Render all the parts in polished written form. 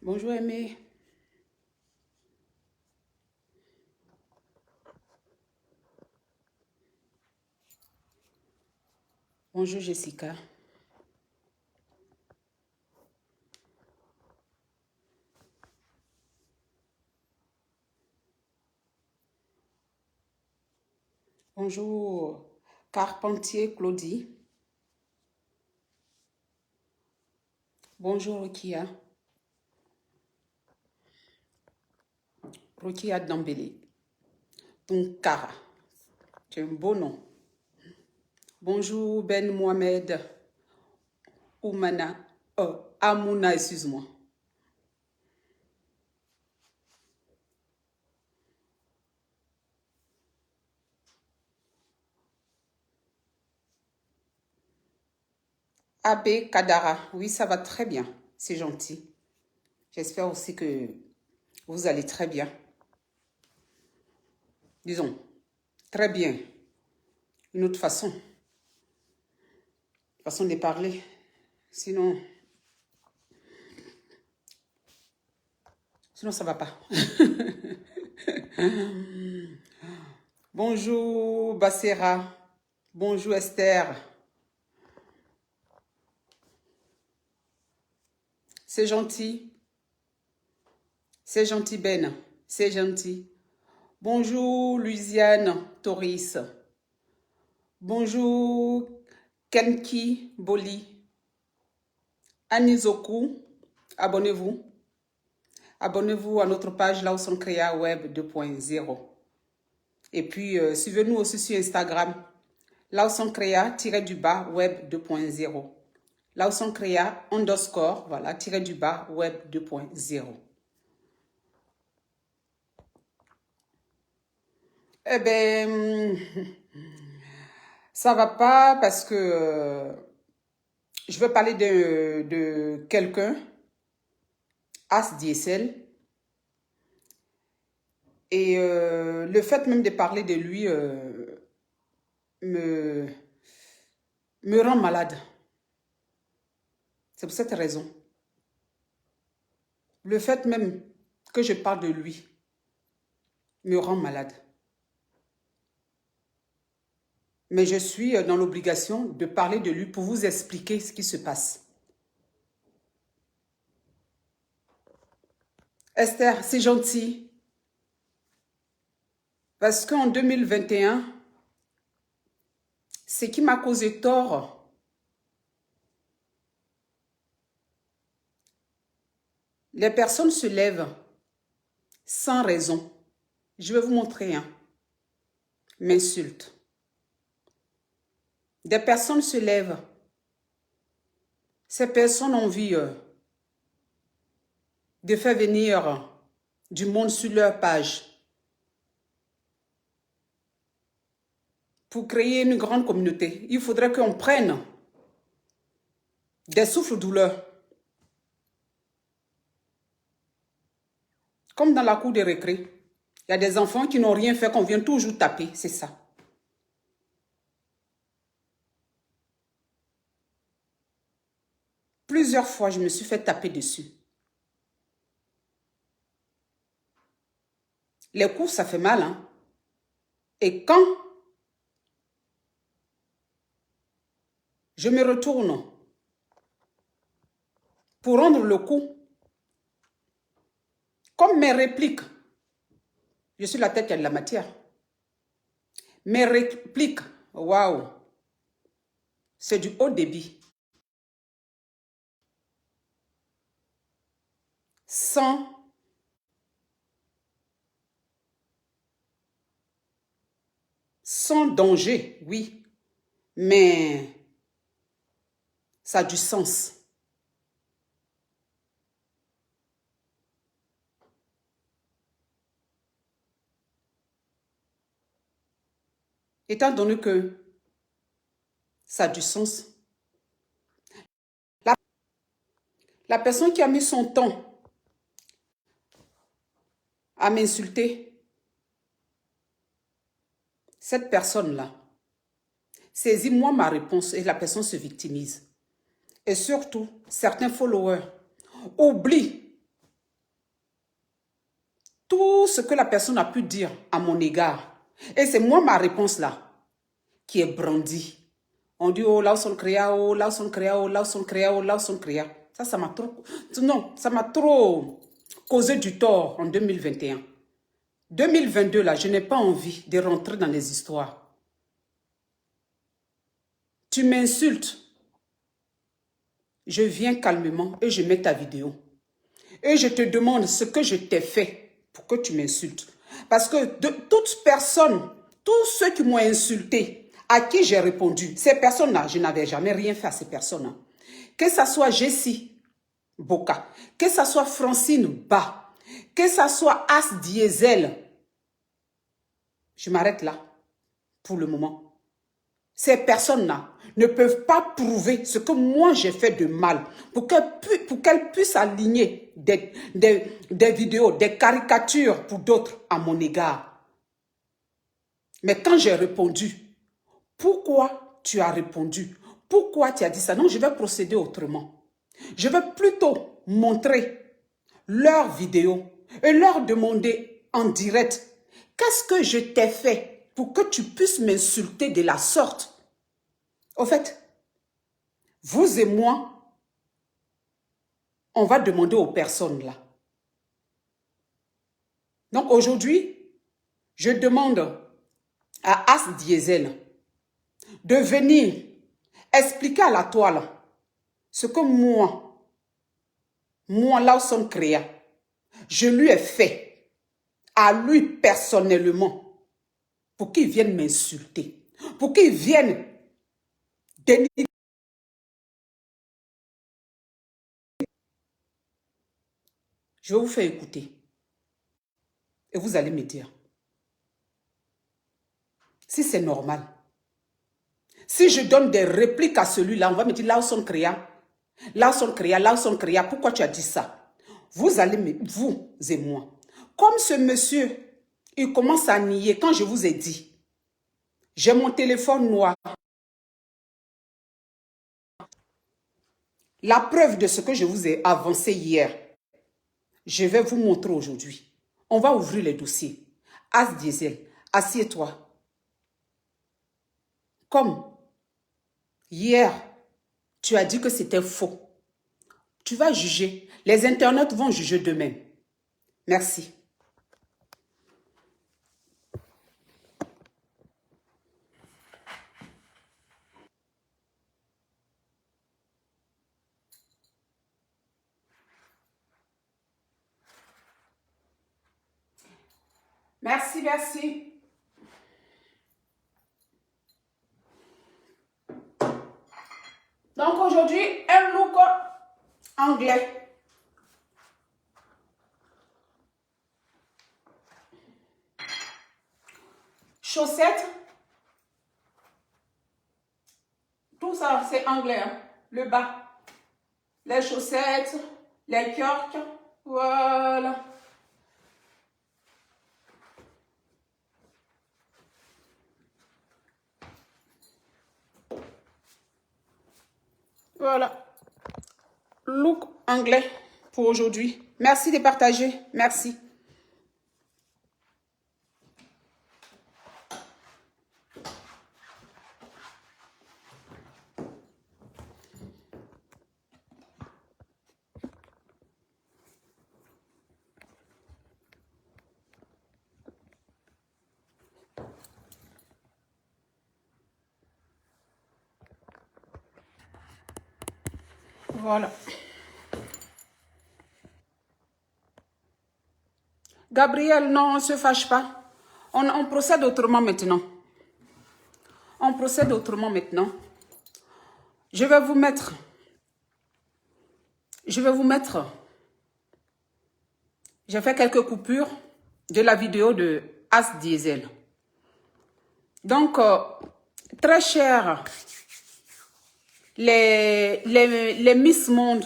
Bonjour Aimé. Bonjour Jessica. Bonjour Carpentier Claudie. Bonjour Rokia. Rokia Dambélé. Tunkara. C'est un beau nom. Bonjour Ben Mohamed. Oumana. Amouna, excuse-moi. Abbé Kadara. Oui, ça va très bien. C'est gentil. J'espère aussi que vous allez très bien. Disons, très bien. Une autre façon de parler. Sinon ça va pas. Bonjour Bassera. Bonjour Esther. C'est gentil. C'est gentil Ben. C'est gentil. Bonjour Louisiane Toris. Bonjour Kenki Boli. Anizoku. Abonnez-vous. Abonnez-vous à notre page Lawson Créa Web 2.0. Et puis, suivez-nous aussi sur Instagram. Lawson Créa Web 2.0. Lawson Créa _ voilà, Web 2.0. Eh ben, ça va pas parce que je veux parler de quelqu'un, As DSL. Et le fait même de parler de lui me rend malade. C'est pour cette raison. Le fait même que je parle de lui me rend malade. Mais je suis dans l'obligation de parler de lui pour vous expliquer ce qui se passe. Esther, c'est gentil. Parce qu'en 2021, ce qui m'a causé tort, les personnes se lèvent sans raison. Je vais vous montrer un. M'insulte. Des personnes se lèvent. Ces personnes ont envie de faire venir du monde sur leur page pour créer une grande communauté. Il faudrait qu'on prenne des souffles-douleurs. Comme dans la cour de récré. Il y a des enfants qui n'ont rien fait, qu'on vient toujours taper. C'est ça. Plusieurs fois, je me suis fait taper dessus. Les coups, ça fait mal, hein. Et quand je me retourne pour rendre le coup, comme mes répliques, je suis la tête, il y a de la matière. Mes répliques, waouh, c'est du haut débit. Sans danger, oui, mais ça a du sens. Étant donné que ça a du sens, la personne qui a mis son temps à m'insulter, cette personne-là, saisis-moi ma réponse et la personne se victimise. Et surtout, certains followers oublient tout ce que la personne a pu dire à mon égard. Et c'est moi ma réponse là qui est brandie. On dit, oh, là où sont créa, oh, là où sont créa, oh, là où sont créa, oh, là où sont créa. Ça m'a trop... Non, ça m'a trop causé du tort en 2021. 2022, là, je n'ai pas envie de rentrer dans les histoires. Tu m'insultes. Je viens calmement et je mets ta vidéo. Et je te demande ce que je t'ai fait pour que tu m'insultes. Parce que de toute personne, tous ceux qui m'ont insulté, à qui j'ai répondu, ces personnes-là, je n'avais jamais rien fait à ces personnes-là. Que ça soit Jessie Boka, que ça soit Francine Ba, que ça soit As Diesel. Je m'arrête là pour le moment. Ces personnes-là ne peuvent pas prouver ce que moi j'ai fait de mal pour qu'elles puissent aligner des vidéos, des caricatures pour d'autres à mon égard. Mais quand j'ai répondu, pourquoi tu as répondu? Pourquoi tu as dit ça? Non, je vais procéder autrement. Je vais plutôt montrer leurs vidéos et leur demander en direct, qu'est-ce que je t'ai fait pour que tu puisses m'insulter de la sorte? Au fait, vous et moi, on va demander aux personnes là. Donc aujourd'hui, je demande à As Diesel de venir expliquer à la toile ce que moi, Lawson Créa, je lui ai fait, à lui personnellement, pour qu'il vienne m'insulter, pour qu'il vienne dénigrer. Je vais vous faire écouter. Et vous allez me dire si c'est normal. Si je donne des répliques à celui-là, on va me dire Lawson Créa, Lawson Créa, Lawson Créa, pourquoi tu as dit ça? Vous allez me, vous et moi. Comme ce monsieur, il commence à nier quand je vous ai dit, j'ai mon téléphone noir. La preuve de ce que je vous ai avancé hier, je vais vous montrer aujourd'hui. On va ouvrir les dossiers. As Diesel, assieds-toi. Comme hier, tu as dit que c'était faux. Tu vas juger. Les internautes vont juger d'eux-mêmes. Merci. Merci, merci. Donc aujourd'hui, un look anglais. Chaussettes. Tout ça, c'est anglais. Hein. Le bas. Les chaussettes, les kyorks. Voilà. Voilà. Look anglais pour aujourd'hui. Merci de partager. Merci. Voilà. Gabriel, non, on ne se fâche pas. On procède autrement maintenant. On procède autrement maintenant. Je vais vous mettre. J'ai fait quelques coupures de la vidéo de As Diesel. Donc, très cher, les Miss Monde,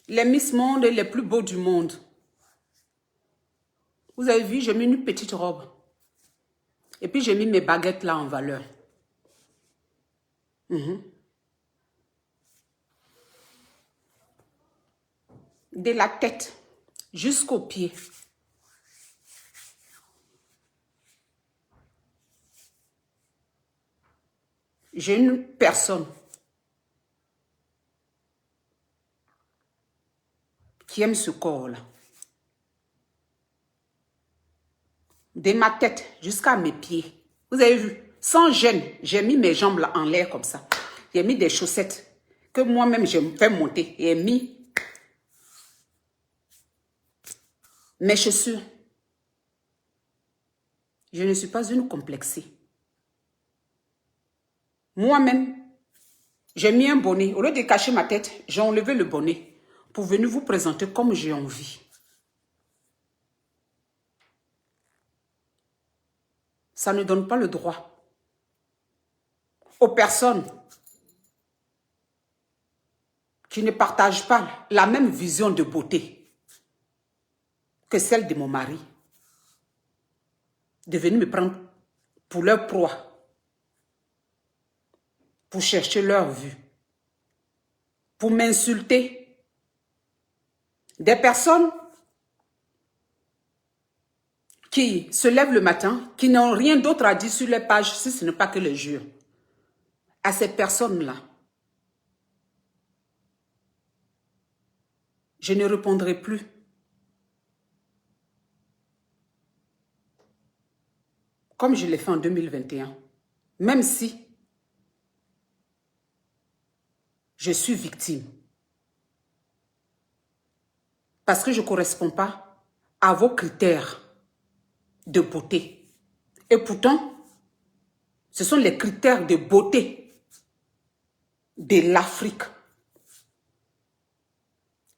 les Miss Monde les plus beaux du monde. Vous avez vu, j'ai mis une petite robe. Et puis, j'ai mis mes baguettes là en valeur. De la tête jusqu'aux pieds. J'ai une personne qui aime ce corps-là. De ma tête jusqu'à mes pieds. Vous avez vu, sans gêne, j'ai mis mes jambes là en l'air comme ça. J'ai mis des chaussettes que moi-même je me fais monter. Et j'ai mis mes chaussures. Je ne suis pas une complexée. Moi-même, j'ai mis un bonnet. Au lieu de cacher ma tête, j'ai enlevé le bonnet pour venir vous présenter comme j'ai envie. Ça ne donne pas le droit aux personnes qui ne partagent pas la même vision de beauté que celle de mon mari de venir me prendre pour leur proie, pour chercher leur vue, pour m'insulter. Des personnes qui se lèvent le matin, qui n'ont rien d'autre à dire sur les pages, si ce n'est pas que les jure. À ces personnes-là, je ne répondrai plus. Comme je l'ai fait en 2021. Même si je suis victime. Parce que je ne corresponds pas à vos critères de beauté. Et pourtant, ce sont les critères de beauté de l'Afrique.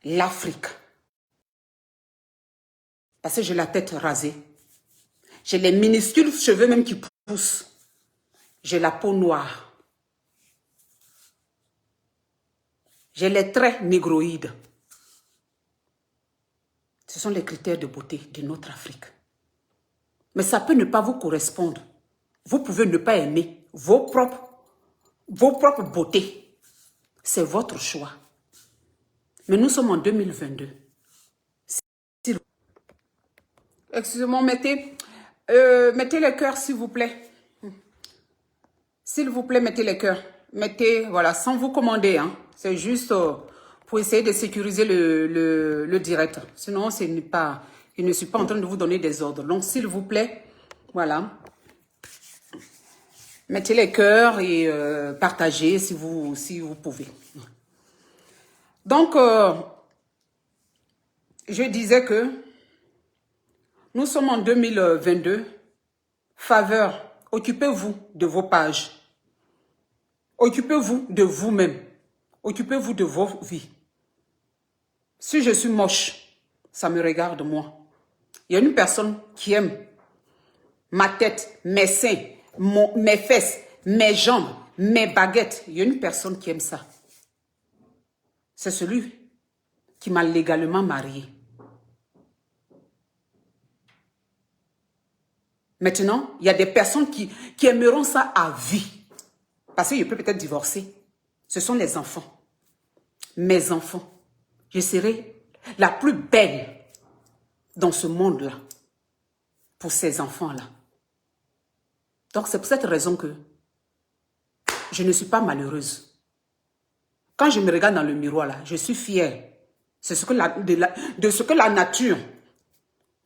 L'Afrique. Parce que j'ai la tête rasée. J'ai les minuscules cheveux même qui poussent. J'ai la peau noire. J'ai les traits négroïdes. Ce sont les critères de beauté de notre Afrique. Mais ça peut ne pas vous correspondre. Vous pouvez ne pas aimer vos propres beautés. C'est votre choix. Mais nous sommes en 2022. Excusez-moi, mettez les cœurs, s'il vous plaît. S'il vous plaît, mettez les cœurs. Mettez, voilà, sans vous commander. Hein. C'est juste pour essayer de sécuriser le direct. Sinon, je ne suis pas en train de vous donner des ordres. Donc, s'il vous plaît, voilà. Mettez les cœurs et partagez si vous pouvez. Donc, je disais que nous sommes en 2022. Faveur, occupez-vous de vos pages. Occupez-vous de vous-même. Occupez-vous de vos vies. Si je suis moche, ça me regarde moi. Il y a une personne qui aime ma tête, mes seins, mes fesses, mes jambes, mes baguettes. Il y a une personne qui aime ça. C'est celui qui m'a légalement mariée. Maintenant, il y a des personnes qui aimeront ça à vie. Parce que je peux peut-être divorcer. Ce sont les enfants. Mes enfants. Je serai la plus belle dans ce monde-là. Pour ces enfants-là. Donc, c'est pour cette raison que je ne suis pas malheureuse. Quand je me regarde dans le miroir, là, je suis fière. C'est de ce que la nature,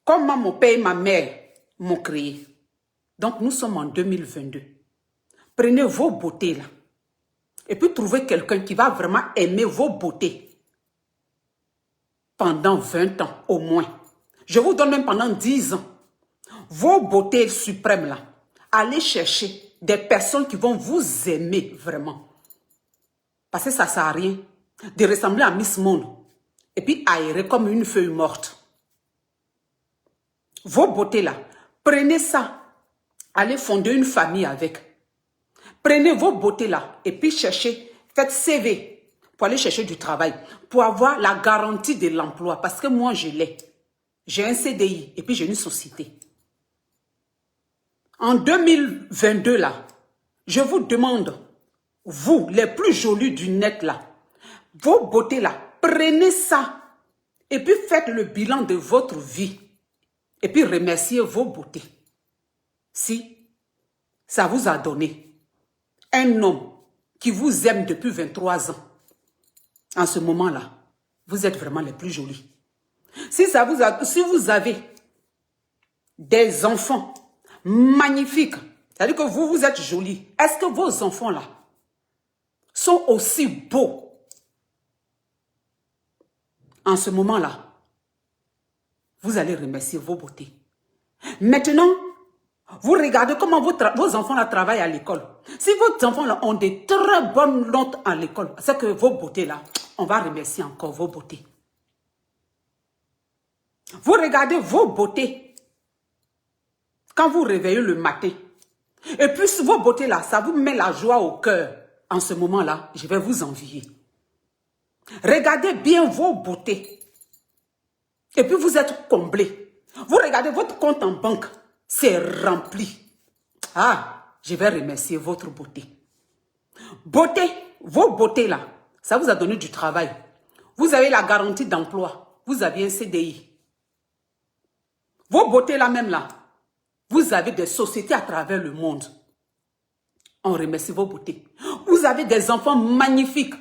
comment mon père et ma mère m'ont créé. Donc, nous sommes en 2022. Prenez vos beautés là. Et puis, trouvez quelqu'un qui va vraiment aimer vos beautés. Pendant 20 ans, au moins. Je vous donne même pendant 10 ans. Vos beautés suprêmes là. Allez chercher des personnes qui vont vous aimer vraiment. Parce que ça ne sert à rien de ressembler à Miss Monde. Et puis aérer comme une feuille morte. Vos beautés là. Prenez ça. Allez fonder une famille avec. Prenez vos beautés là et puis cherchez, faites CV pour aller chercher du travail, pour avoir la garantie de l'emploi. Parce que moi, je l'ai. J'ai un CDI et puis j'ai une société. En 2022 là, je vous demande, vous, les plus jolis du net là, vos beautés là, prenez ça Et puis faites le bilan de votre vie. Et puis remerciez vos beautés. Si ça vous a donné un homme qui vous aime depuis 23 ans, en ce moment-là, vous êtes vraiment les plus jolis. Si vous avez des enfants magnifiques, c'est-à-dire que vous êtes jolis, est-ce que vos enfants-là sont aussi beaux? En ce moment-là, vous allez remercier vos beautés. Maintenant, vous regardez comment vos enfants-là travaillent à l'école. Si vos enfants-là ont des très bonnes notes à l'école, c'est que vos beautés-là, on va remercier encore vos beautés. Vous regardez vos beautés quand vous réveillez le matin. Et puis vos beautés-là, ça vous met la joie au cœur. En ce moment-là, je vais vous envier. Regardez bien vos beautés. Et puis vous êtes comblés. Vous regardez votre compte en banque. C'est rempli. Ah, je vais remercier votre beauté. Beauté, vos beautés là, ça vous a donné du travail. Vous avez la garantie d'emploi. Vous avez un CDI. Vos beautés là même là, vous avez des sociétés à travers le monde. On remercie vos beautés. Vous avez des enfants magnifiques,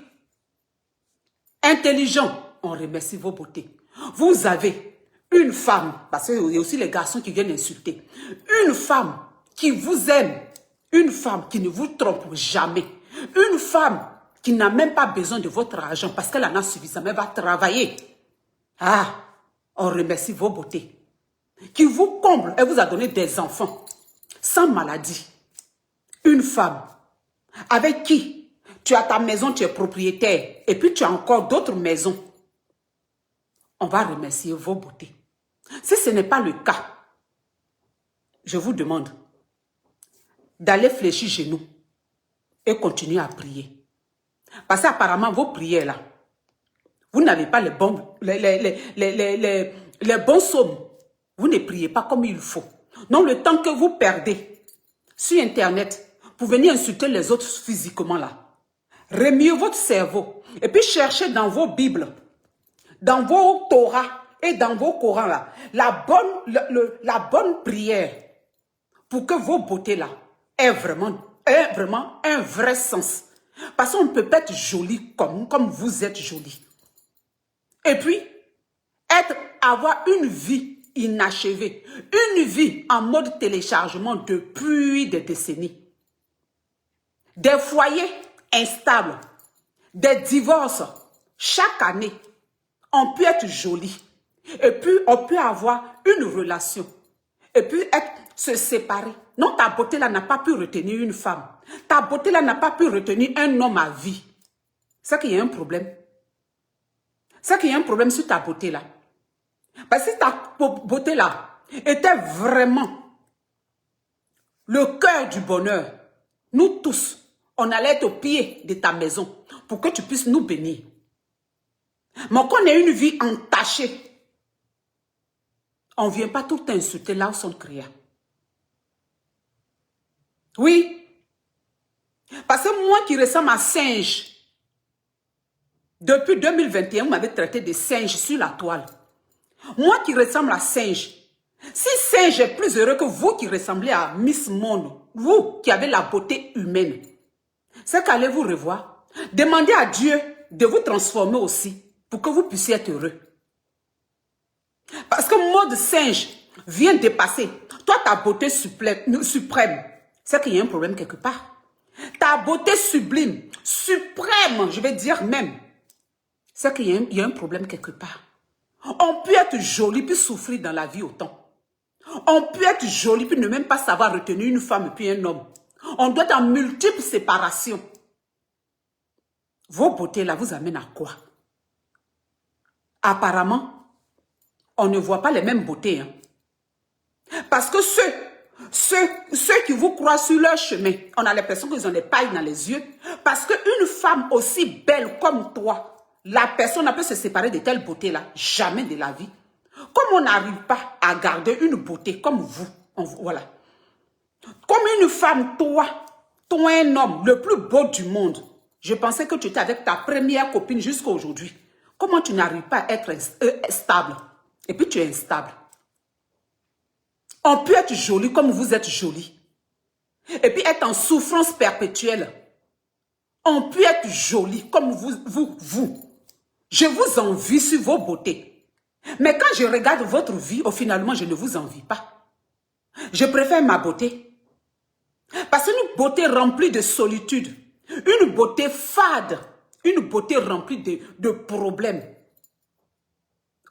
intelligents. On remercie vos beautés. Vous avez une femme, parce qu'il y a aussi les garçons qui viennent insulter. Une femme qui vous aime. Une femme qui ne vous trompe jamais. Une femme qui n'a même pas besoin de votre argent parce qu'elle en a suffisamment, elle va travailler. Ah, on remercie vos beautés. Qui vous comble, elle vous a donné des enfants sans maladie. Une femme avec qui tu as ta maison, tu es propriétaire et puis tu as encore d'autres maisons. On va remercier vos beautés. Si ce n'est pas le cas, je vous demande d'aller fléchir genoux et continuer à prier. Parce qu'apparemment, vos prières là, vous n'avez pas les bons psaumes. Vous ne priez pas comme il faut. Donc, le temps que vous perdez sur Internet pour venir insulter les autres physiquement là, remuez votre cerveau et puis cherchez dans vos Bibles, dans vos Torahs et dans vos Corans là, la bonne prière pour que vos beautés là aient vraiment un vrai sens. Parce qu'on ne peut pas être joli comme vous êtes joli. Et puis, avoir une vie inachevée, une vie en mode téléchargement depuis des décennies. Des foyers instables, des divorces. Chaque année, on peut être joli. Et puis, on peut avoir une relation. Et puis, se séparer. Non, ta beauté là n'a pas pu retenir une femme. Ta beauté là n'a pas pu retenir un homme à vie. C'est qu'il y a un problème. C'est qu'il y a un problème sur ta beauté là. Parce que si ta beauté là était vraiment le cœur du bonheur, nous tous, on allait être au pied de ta maison pour que tu puisses nous bénir. Mais qu'on ait une vie entachée, on ne vient pas tout insulter là où sont créés. Oui. Parce que moi qui ressemble à singe, depuis 2021, vous m'avez traité de singe sur la toile. Moi qui ressemble à singe. Si singe est plus heureux que vous qui ressemblez à Miss Monde, vous qui avez la beauté humaine, c'est qu'allez-vous revoir. Demandez à Dieu de vous transformer aussi pour que vous puissiez être heureux. Parce que mode singe vient dépasser. Toi, ta beauté suprême, c'est qu'il y a un problème quelque part. Ta beauté sublime, suprême, je vais dire même, c'est qu'il y a un problème quelque part. On peut être joli puis souffrir dans la vie autant. On peut être joli puis ne même pas savoir retenir une femme puis un homme. On doit être en multiples séparations. Vos beautés là vous amènent à quoi? Apparemment, on ne voit pas les mêmes beautés. Hein. Parce que ceux qui vous croient sur leur chemin, on a l'impression qu'ils ont des pailles dans les yeux. Parce qu'une femme aussi belle comme toi, la personne ne peut se séparer de telle beauté-là. Jamais de la vie. Comme on n'arrive pas à garder une beauté comme vous, voilà. Comme une femme, toi un homme, le plus beau du monde. Je pensais que tu étais avec ta première copine jusqu'à aujourd'hui. Comment tu n'arrives pas à être stable? Et puis tu es instable. On peut être joli comme vous êtes joli. Et puis être en souffrance perpétuelle. On peut être joli comme vous. Je vous envie sur vos beautés. Mais quand je regarde votre vie, finalement, je ne vous envie pas. Je préfère ma beauté. Parce qu'une beauté remplie de solitude, une beauté fade, une beauté remplie de problèmes.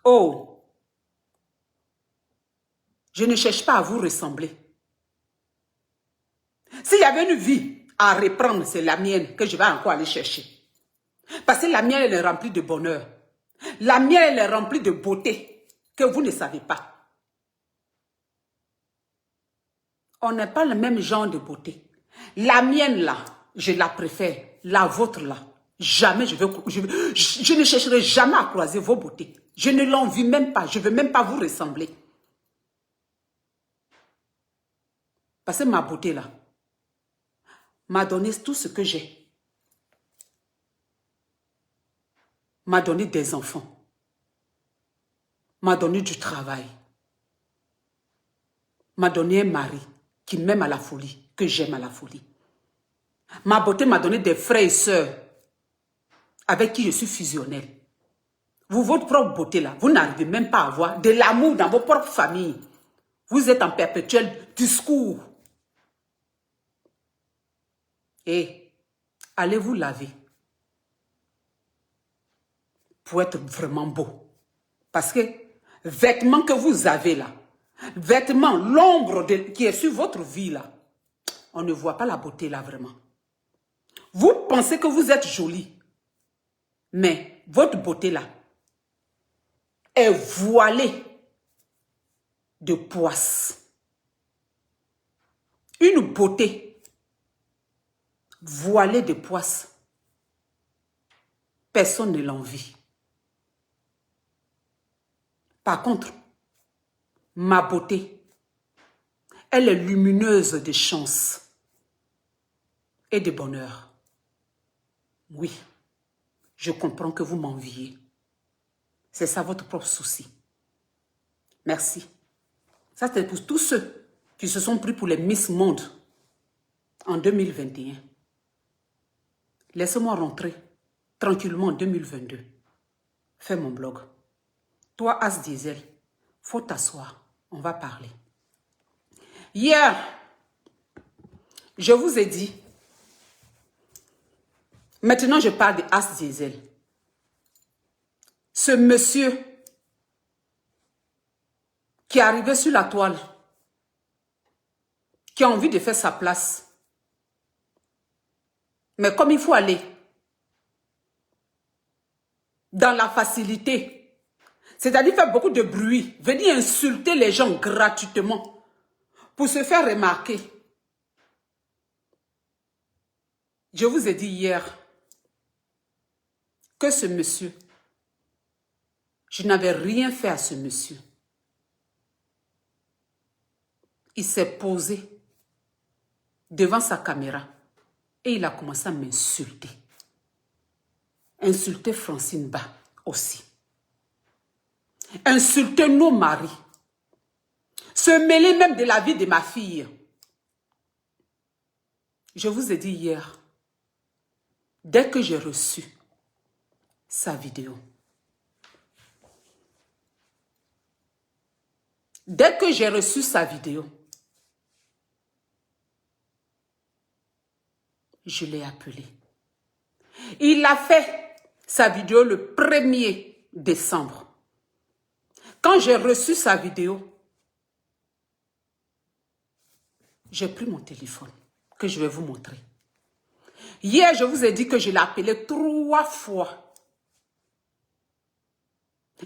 Oh, je ne cherche pas à vous ressembler. S'il y avait une vie à reprendre, c'est la mienne que je vais encore aller chercher. Parce que la mienne, elle est remplie de bonheur. La mienne, elle est remplie de beauté que vous ne savez pas. On n'est pas le même genre de beauté. La mienne, là, je la préfère. La vôtre, là, jamais je ne chercherai jamais à croiser vos beautés. Je ne l'envie même pas. Je ne veux même pas vous ressembler. Parce que ma beauté, là, m'a donné tout ce que j'ai. M'a donné des enfants. M'a donné du travail. M'a donné un mari qui m'aime à la folie, que j'aime à la folie. Ma beauté m'a donné des frères et sœurs avec qui je suis fusionnelle. Vous, votre propre beauté là, vous n'arrivez même pas à avoir de l'amour dans vos propres familles. Vous êtes en perpétuel discours. Et allez vous laver pour être vraiment beau. Parce que vêtements que vous avez là, vêtements, l'ombre qui est sur votre vie là, on ne voit pas la beauté là vraiment. Vous pensez que vous êtes jolie, mais votre beauté là est voilée de poisse. Une beauté voilée de poisse, personne ne l'envie. Par contre, ma beauté, elle est lumineuse de chance et de bonheur. Oui, je comprends que vous m'enviez. C'est ça votre propre souci. Merci. Ça, c'est pour tous ceux qui se sont pris pour les Miss Monde en 2021. Laissez-moi rentrer tranquillement en 2022. Fais mon blog. Toi, As Diesel, faut t'asseoir. On va parler. Hier, je vous ai dit, maintenant je parle de As Diesel. Ce monsieur qui est arrivé sur la toile, qui a envie de faire sa place. Mais comme il faut aller dans la facilité, c'est-à-dire faire beaucoup de bruit, venir insulter les gens gratuitement pour se faire remarquer. Je vous ai dit hier que ce monsieur, je n'avais rien fait à ce monsieur. Il s'est posé devant sa caméra et il a commencé à m'insulter. Insulter Francine Ba aussi. Insulter nos maris. Se mêler même de la vie de ma fille. Je vous ai dit hier, dès que j'ai reçu sa vidéo, dès que j'ai reçu sa vidéo, je l'ai appelé. Il a fait sa vidéo le 1er décembre. Quand j'ai reçu sa vidéo, j'ai pris mon téléphone que je vais vous montrer. Hier, je vous ai dit que je l'ai appelé 3 fois.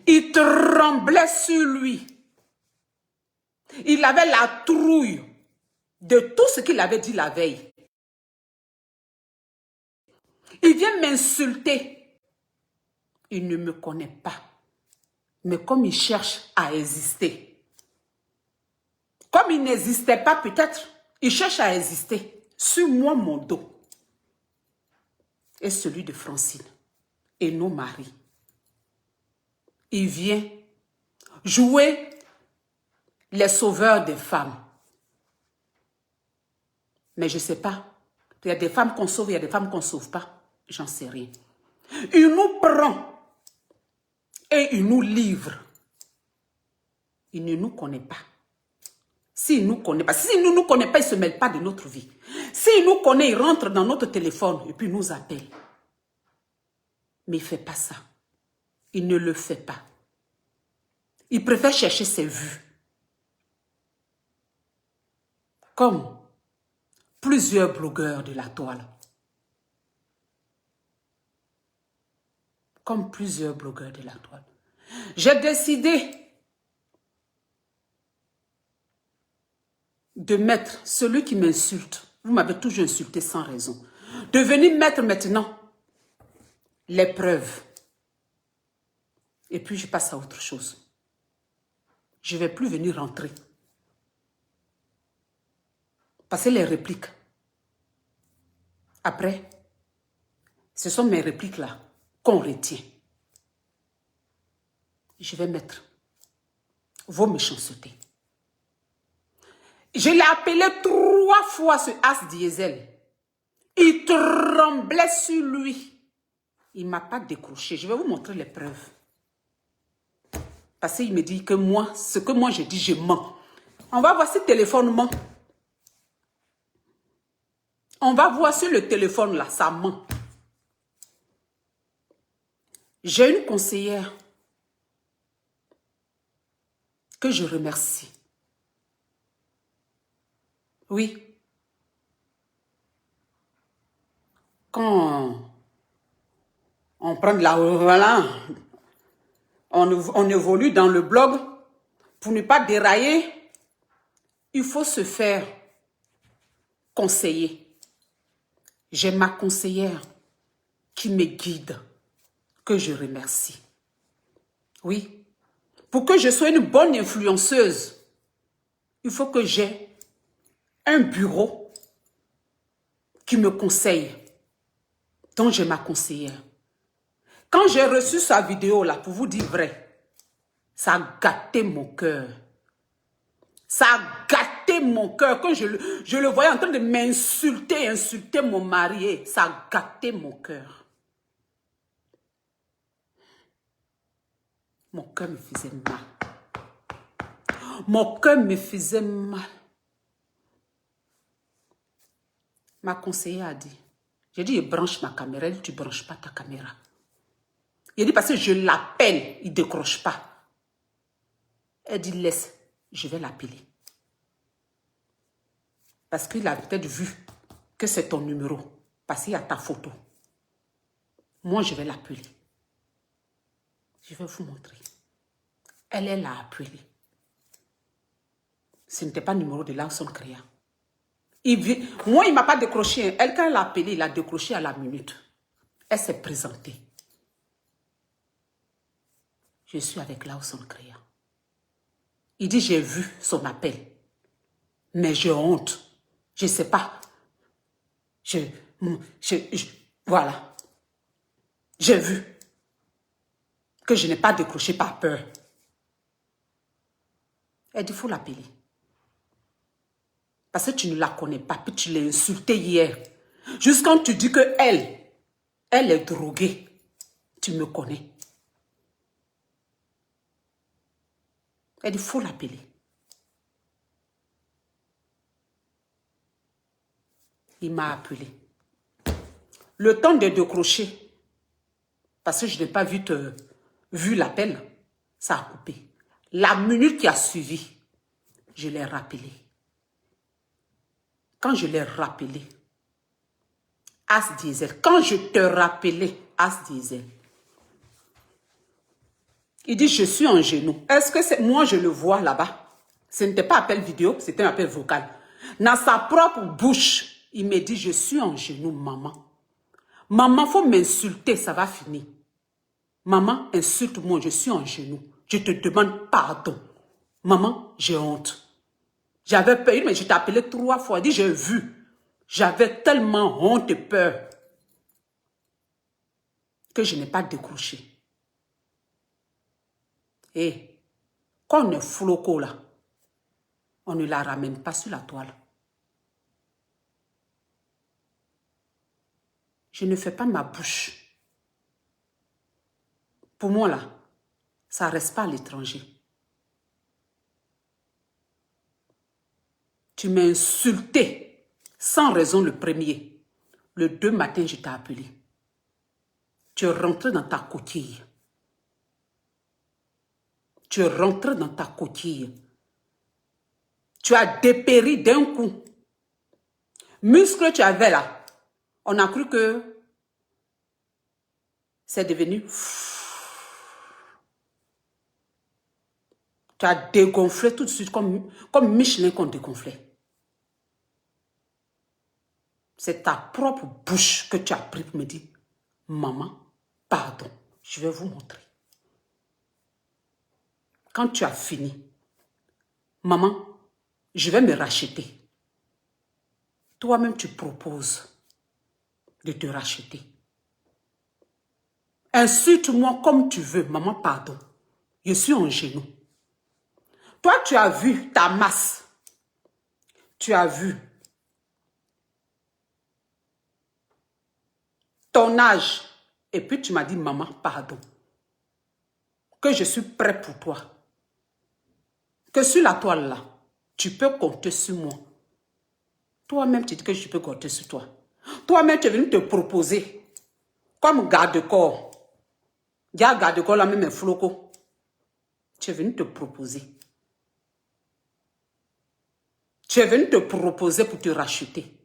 Il tremblait sur lui. Il avait la trouille de tout ce qu'il avait dit la veille. Il vient m'insulter. Il ne me connaît pas. Mais comme il cherche à exister, comme il n'existait pas peut-être, il cherche à exister sur moi, mon dos, et celui de Francine, et nos maris. il vient jouer les sauveurs des femmes. Mais je ne sais pas. Il y a des femmes qu'on sauve, il y a des femmes qu'on ne sauve pas. J'en sais rien. Il nous prend et il nous livre. Il ne nous connaît pas. S'il ne nous connaît pas, s'il ne nous connaît pas, il ne se mêle pas de notre vie. S'il nous connaît, il rentre dans notre téléphone et puis il nous appelle. Mais il ne fait pas ça. Il ne le fait pas. Il préfère chercher ses vues. Comme plusieurs blogueurs de la toile. Comme plusieurs blogueurs de la toile. J'ai décidé de mettre celui qui m'insulte. Vous m'avez toujours insulté sans raison. De venir mettre maintenant les preuves. Et puis je passe à autre chose. Je ne vais plus venir rentrer. Passer les répliques. Après, ce sont mes répliques là qu'on retient. Je vais mettre vos méchancetés. Je l'ai appelé 3 fois ce As Diesel. Il tremblait sur lui. Il ne m'a pas décroché. Je vais vous montrer les preuves. Parce qu'il me dit que moi, ce que moi je dis, je mens. On va voir si le téléphone ment. On va voir si le téléphone là, ça ment. J'ai une conseillère que je remercie. Oui. Quand on prend de la... Voilà. On évolue dans le blog. Pour ne pas dérailler, il faut se faire conseiller. J'ai ma conseillère qui me guide, que je remercie. Oui. Pour que je sois une bonne influenceuse, il faut que j'ai un bureau qui me conseille, dont j'ai ma conseillère. Quand j'ai reçu sa vidéo là, pour vous dire vrai, ça a gâté mon cœur. Ça a gâté mon cœur. Quand je le voyais en train de m'insulter, insulter mon mari, ça a gâté mon cœur. Mon cœur me faisait mal. Mon cœur me faisait mal. Ma conseillère a dit, j'ai dit, il branche ma caméra. Elle dit, tu ne branches pas ta caméra. Il dit, parce que je l'appelle, il ne décroche pas. Elle dit, laisse, je vais l'appeler. Parce qu'il a peut-être vu que c'est ton numéro. Parce qu'il y a ta photo. Moi, je vais l'appeler. Je vais vous montrer. Elle l'a appelé. Ce n'était pas le numéro de Lawson Créa. Moi, il ne m'a pas décroché. Elle, quand elle l'a appelé, il a décroché à la minute. Elle s'est présentée. Je suis avec Lawson Créa. Il dit, j'ai vu son appel. Mais j'ai honte. Je ne sais pas. Voilà. J'ai vu que je n'ai pas décroché par peur. Elle dit, il faut l'appeler. Parce que tu ne la connais pas, puis tu l'as insultée hier. Jusqu'à quand tu dis qu'elle est droguée. Tu me connais. Elle dit, il faut l'appeler. Il m'a appelé. Le temps de décrocher, parce que je n'ai pas vu l'appel, ça a coupé. La minute qui a suivi, je l'ai rappelé. Quand je l'ai rappelé, As Diesel, quand je te rappelais, As Diesel, il dit, je suis en genou. Est-ce que c'est moi, je le vois là-bas? Ce n'était pas appel vidéo, c'était un appel vocal. Dans sa propre bouche, il me dit, je suis en genou, maman. Maman, il faut m'insulter, ça va finir. Maman, insulte-moi, je suis en genou. Je te demande pardon. Maman, j'ai honte. J'avais peur, mais je t'ai appelé 3 fois. Il dit, j'ai vu. J'avais tellement honte et peur que je n'ai pas décroché. Et quand on est floco là, on ne la ramène pas sur la toile. Je ne fais pas ma bouche. Pour moi là, ça ne reste pas à l'étranger. Tu m'as insulté sans raison le premier. Le 2 matin, je t'ai appelé. Tu es rentré dans ta coquille. Tu es rentré dans ta coquille. Tu as dépéri d'un coup. Muscle que tu avais là, on a cru que c'est devenu... Tu as dégonflé tout de suite comme Michelin qu'on dégonflait. C'est ta propre bouche que tu as pris pour me dire, maman, pardon, je vais vous montrer. Quand tu as fini, maman, je vais me racheter. Toi-même, tu proposes de te racheter. Insulte-moi comme tu veux, maman, pardon. Je suis en genou. Toi, tu as vu ta masse. Tu as vu ton âge. Et puis, tu m'as dit, maman, pardon. Que je suis prêt pour toi. Que sur la toile là, tu peux compter sur moi. Toi-même, tu dis que je peux compter sur toi. Toi-même, tu es venu te proposer comme garde-corps. Il y a garde-corps là, même un floco. Tu es venu te proposer. Tu es venu te proposer pour te racheter.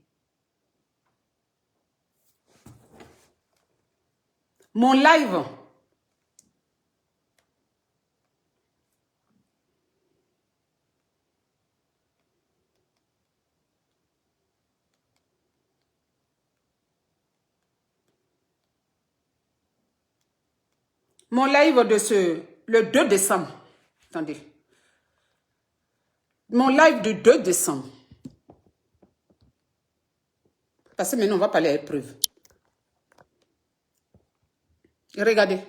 Mon live, de le 2 décembre. Attendez. Mon live du 2 décembre. Parce que maintenant, on va parler à l'épreuve. Regardez.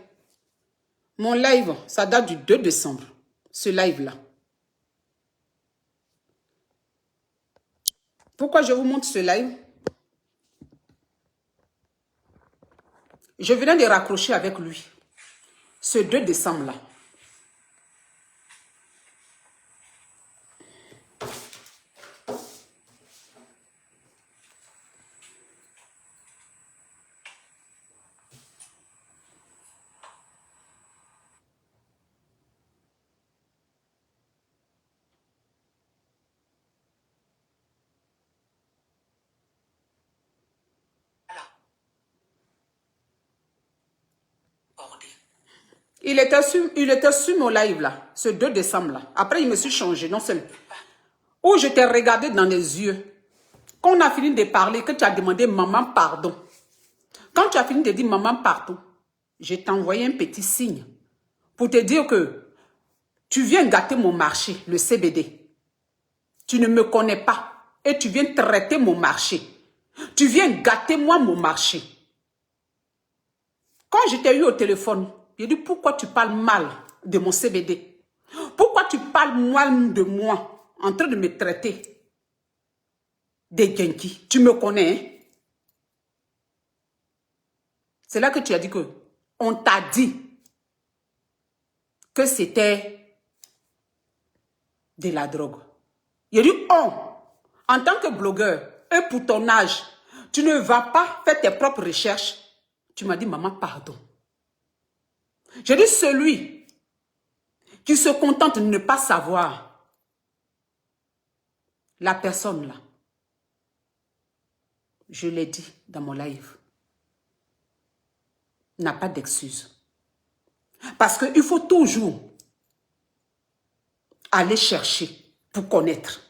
Mon live, ça date du 2 décembre. Ce live-là. Pourquoi je vous montre ce live? Je venais de raccrocher avec lui. Ce 2 décembre-là. Il était sur mon live là, ce 2 décembre là. Après, il me suis changé, non seulement. Où je t'ai regardé dans les yeux. Quand on a fini de parler, que tu as demandé maman pardon. Quand tu as fini de dire maman pardon, je t'ai envoyé un petit signe pour te dire que tu viens gâter mon marché, le CBD. Tu ne me connais pas et tu viens traiter mon marché. Tu viens gâter moi mon marché. Quand je t'ai eu au téléphone, j'ai dit pourquoi tu parles mal de mon CBD? Pourquoi tu parles mal de moi en train de me traiter des Genki? Tu me connais, hein? C'est là que tu as dit que on t'a dit que c'était de la drogue. Il a dit, oh, en tant que blogueur, et pour ton âge, tu ne vas pas faire tes propres recherches. Tu m'as dit, maman, pardon. J'ai dit, celui qui se contente de ne pas savoir, la personne là, je l'ai dit dans mon live, n'a pas d'excuse. Parce qu'il faut toujours aller chercher pour connaître.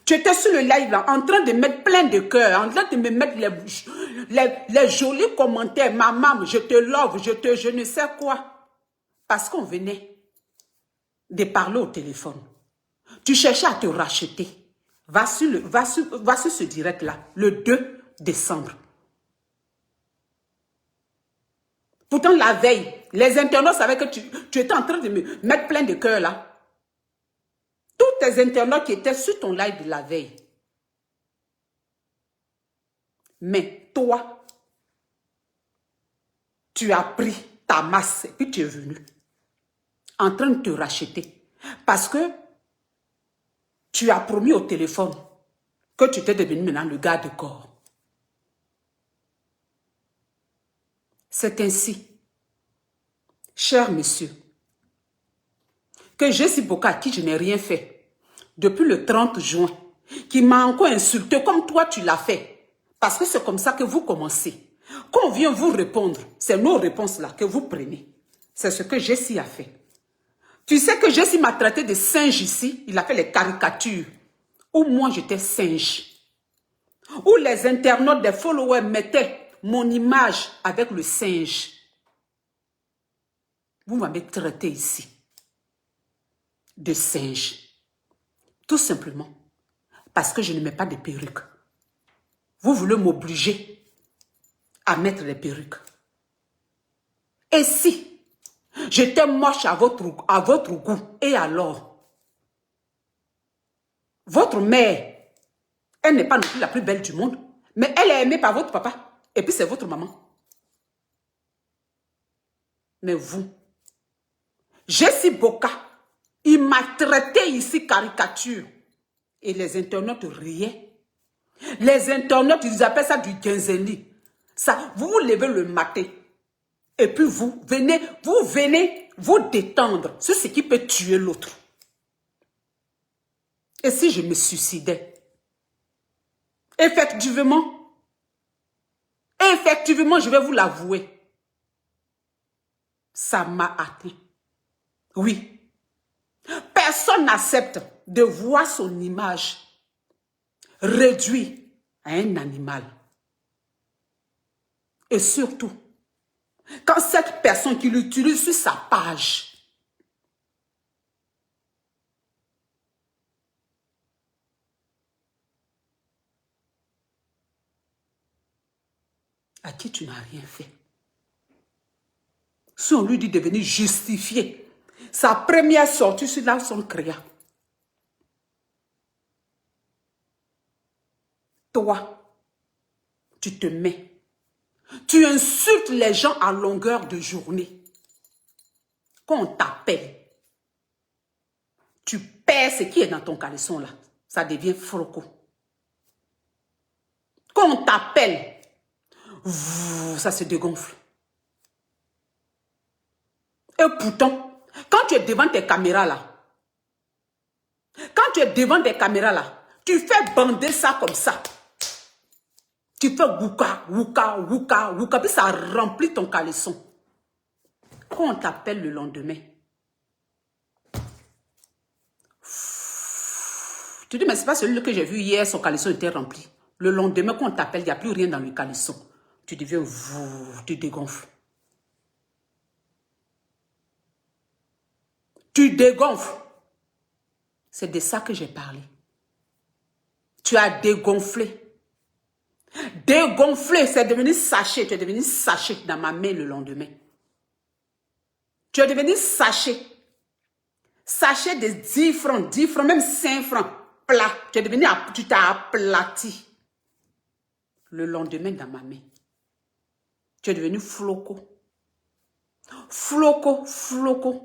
Tu étais sur le live là, en train de mettre plein de cœur, en train de me mettre les jolis commentaires. Maman, je te love, je ne sais quoi. Parce qu'on venait de parler au téléphone. Tu cherchais à te racheter. Va sur ce direct là, le 2 décembre. Pourtant, la veille, les internautes savaient que tu étais en train de me mettre plein de cœur là. Tous tes internautes qui étaient sur ton live de la veille. Mais toi, tu as pris ta masse et puis tu es venu en train de te racheter. Parce que tu as promis au téléphone que tu étais devenu maintenant le garde corps. C'est ainsi, cher monsieur, que Jessie Boka, à qui je n'ai rien fait, depuis le 30 juin, qui m'a encore insulté comme toi tu l'as fait. Parce que c'est comme ça que vous commencez. Quand on vient vous répondre, c'est nos réponses là que vous prenez. C'est ce que Jessie a fait. Tu sais que Jessie m'a traité de singe ici. Il a fait les caricatures. Où moi j'étais singe. Où les internautes des followers mettaient mon image avec le singe. Vous m'avez traité ici de singe. Tout simplement parce que je ne mets pas de perruque. Vous voulez m'obliger à mettre des perruques. Et si j'étais moche à votre goût, et alors? Votre mère, elle n'est pas non plus la plus belle du monde, mais elle est aimée par votre papa. Et puis c'est votre maman. Mais vous, Jessie Boka, il m'a traité ici caricature. Et les internautes riaient. Les internautes, ils appellent ça du Genzeli. Ça, vous vous levez le matin. Et puis vous venez vous détendre sur ce qui peut tuer l'autre. Et si je me suicidais? Effectivement, je vais vous l'avouer. Ça m'a atteint. Oui. Personne n'accepte de voir son image réduite à un animal. Et surtout, quand cette personne qui l'utilise sur sa page, à qui tu n'as rien fait. Si on lui dit de venir justifier sa première sortie sur la son créa. Toi, tu te mets. Tu insultes les gens à longueur de journée. Quand on t'appelle, tu perds ce qui est dans ton caleçon là. Ça devient froco. Quand on t'appelle, ça se dégonfle. Et pourtant, quand tu es devant tes caméras là, tu fais bander ça comme ça. Tu fais wouka, wouka, wouka, wouka, puis ça remplit ton caleçon. Quand on t'appelle le lendemain, tu dis, mais c'est pas celui que j'ai vu hier, son caleçon était rempli. Le lendemain, quand on t'appelle, il n'y a plus rien dans le caleçon. Tu deviens, tu dégonfles. Tu dégonfles. C'est de ça que j'ai parlé. Tu as dégonflé. Dégonflé, c'est devenu sachet. Tu es devenu sachet dans ma main le lendemain. Tu es devenu sachet. Sachet de 10 francs, même 5 francs. Plat. Tu t'as aplati. Le lendemain dans ma main. Tu es devenu floco. Floco, floco.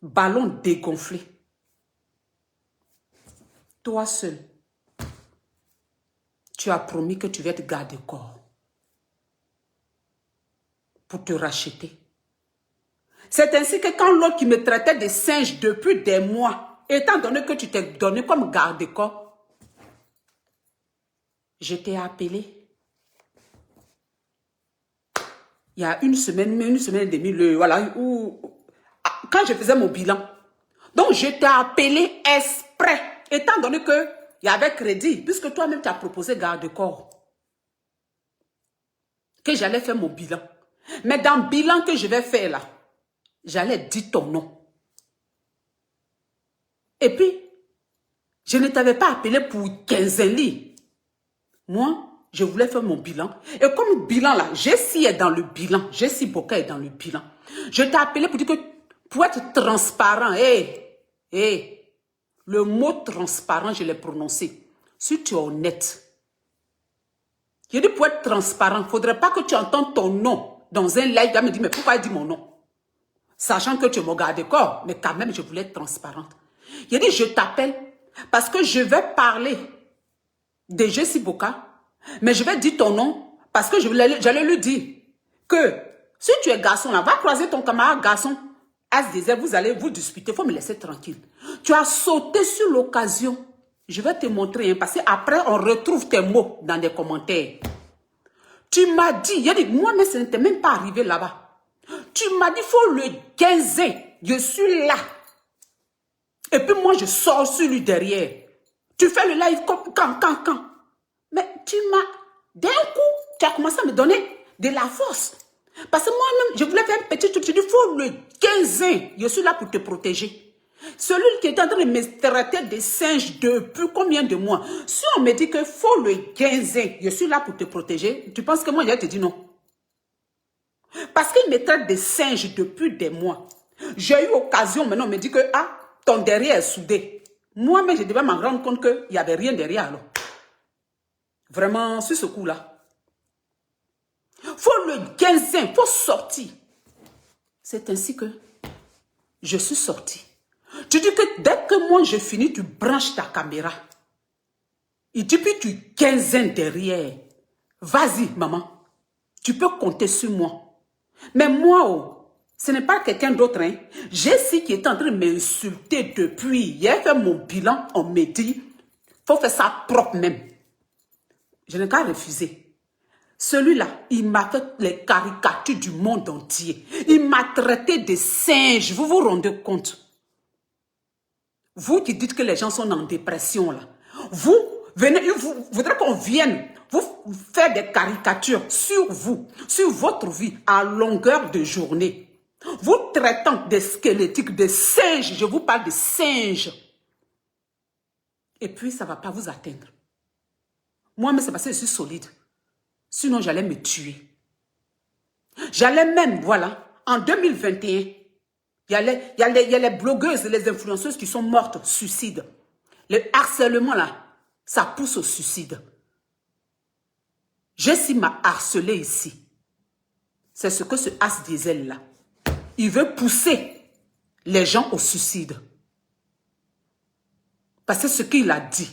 Ballon dégonflé. Toi seul. Tu as promis que tu vas être garde-corps pour te racheter. C'est ainsi que quand l'autre qui me traitait de singe depuis des mois, étant donné que tu t'es donné comme garde-corps, je t'ai appelé. Il y a une semaine et demie, voilà, quand je faisais mon bilan. Donc, je t'ai appelé exprès, étant donné que il y avait crédit, puisque toi-même tu as proposé garde-corps, que j'allais faire mon bilan. Mais dans le bilan que je vais faire là, j'allais dire ton nom. Et puis, je ne t'avais pas appelé pour 15 lits. Moi, je voulais faire mon bilan. Et comme bilan là, Jessie est dans le bilan. Jessie Boka est dans le bilan. Je t'ai appelé pour dire que, pour être transparent, le mot transparent, je l'ai prononcé. Si tu es honnête, je dis pour être transparent, il ne faudrait pas que tu entendes ton nom dans un live. Tu vas me dire, mais pourquoi il dit mon nom? Sachant que tu me gardes corps, mais quand même, je voulais être transparente. Il a dit, je t'appelle parce que je vais parler de Jessie Boka, mais je vais dire ton nom parce que j'allais lui dire que si tu es garçon là, va croiser ton camarade garçon. As disait, vous allez vous disputer, il faut me laisser tranquille. Tu as sauté sur l'occasion. Je vais te montrer, hein, parce qu'après, on retrouve tes mots dans les commentaires. Tu m'as dit, il a dit, moi, mais ça n'était même pas arrivé là-bas. Tu m'as dit, il faut le gazer. Je suis là. Et puis moi, je sors sur lui derrière. Tu fais le live comme quand. Mais tu m'as, d'un coup, tu as commencé à me donner de la force. Parce que moi-même, je voulais faire un petit truc. Je dis, il faut le gazer. Je suis là pour te protéger. Celui qui est en train de me traiter de singe depuis combien de mois? Si on me dit qu'il faut le gazer, je suis là pour te protéger. Tu penses que moi, je vais te dire non? Parce qu'il me traite de singe depuis des mois. J'ai eu occasion, maintenant, on me dit que ton derrière est soudé. Moi-même, je devais m'en rendre compte qu'il n'y avait rien derrière. Alors. Vraiment, sur ce coup-là. Il faut le gazer, il faut sortir. C'est ainsi que je suis sortie. Tu dis que dès que moi je finis, tu branches ta caméra. Et puis tu quinzaines derrière. Vas-y, maman. Tu peux compter sur moi. Mais moi, ce n'est pas quelqu'un d'autre. Hein. Jessie qui est en train de m'insulter depuis. Hier, fait mon bilan, on me dit, il faut faire ça propre même. Je n'ai qu'à refuser. Celui-là, il m'a fait les caricatures du monde entier. Il m'a traité de singe. Vous vous rendez compte? Vous qui dites que les gens sont en dépression, là. Vous voudrez qu'on vienne vous faire des caricatures sur vous, sur votre vie, à longueur de journée. Vous traitant des squelettiques, des singes. Je vous parle de singes. Et puis, ça ne va pas vous atteindre. Moi, mais c'est parce que je suis solide. Sinon, j'allais me tuer. J'allais même, voilà, en 2021, il y a les blogueuses et les influenceuses qui sont mortes, suicide. Le harcèlement, là, ça pousse au suicide. Jessie m'a harcelé ici. C'est ce que ce As Diesel, là, il veut pousser les gens au suicide. Parce que ce qu'il a dit,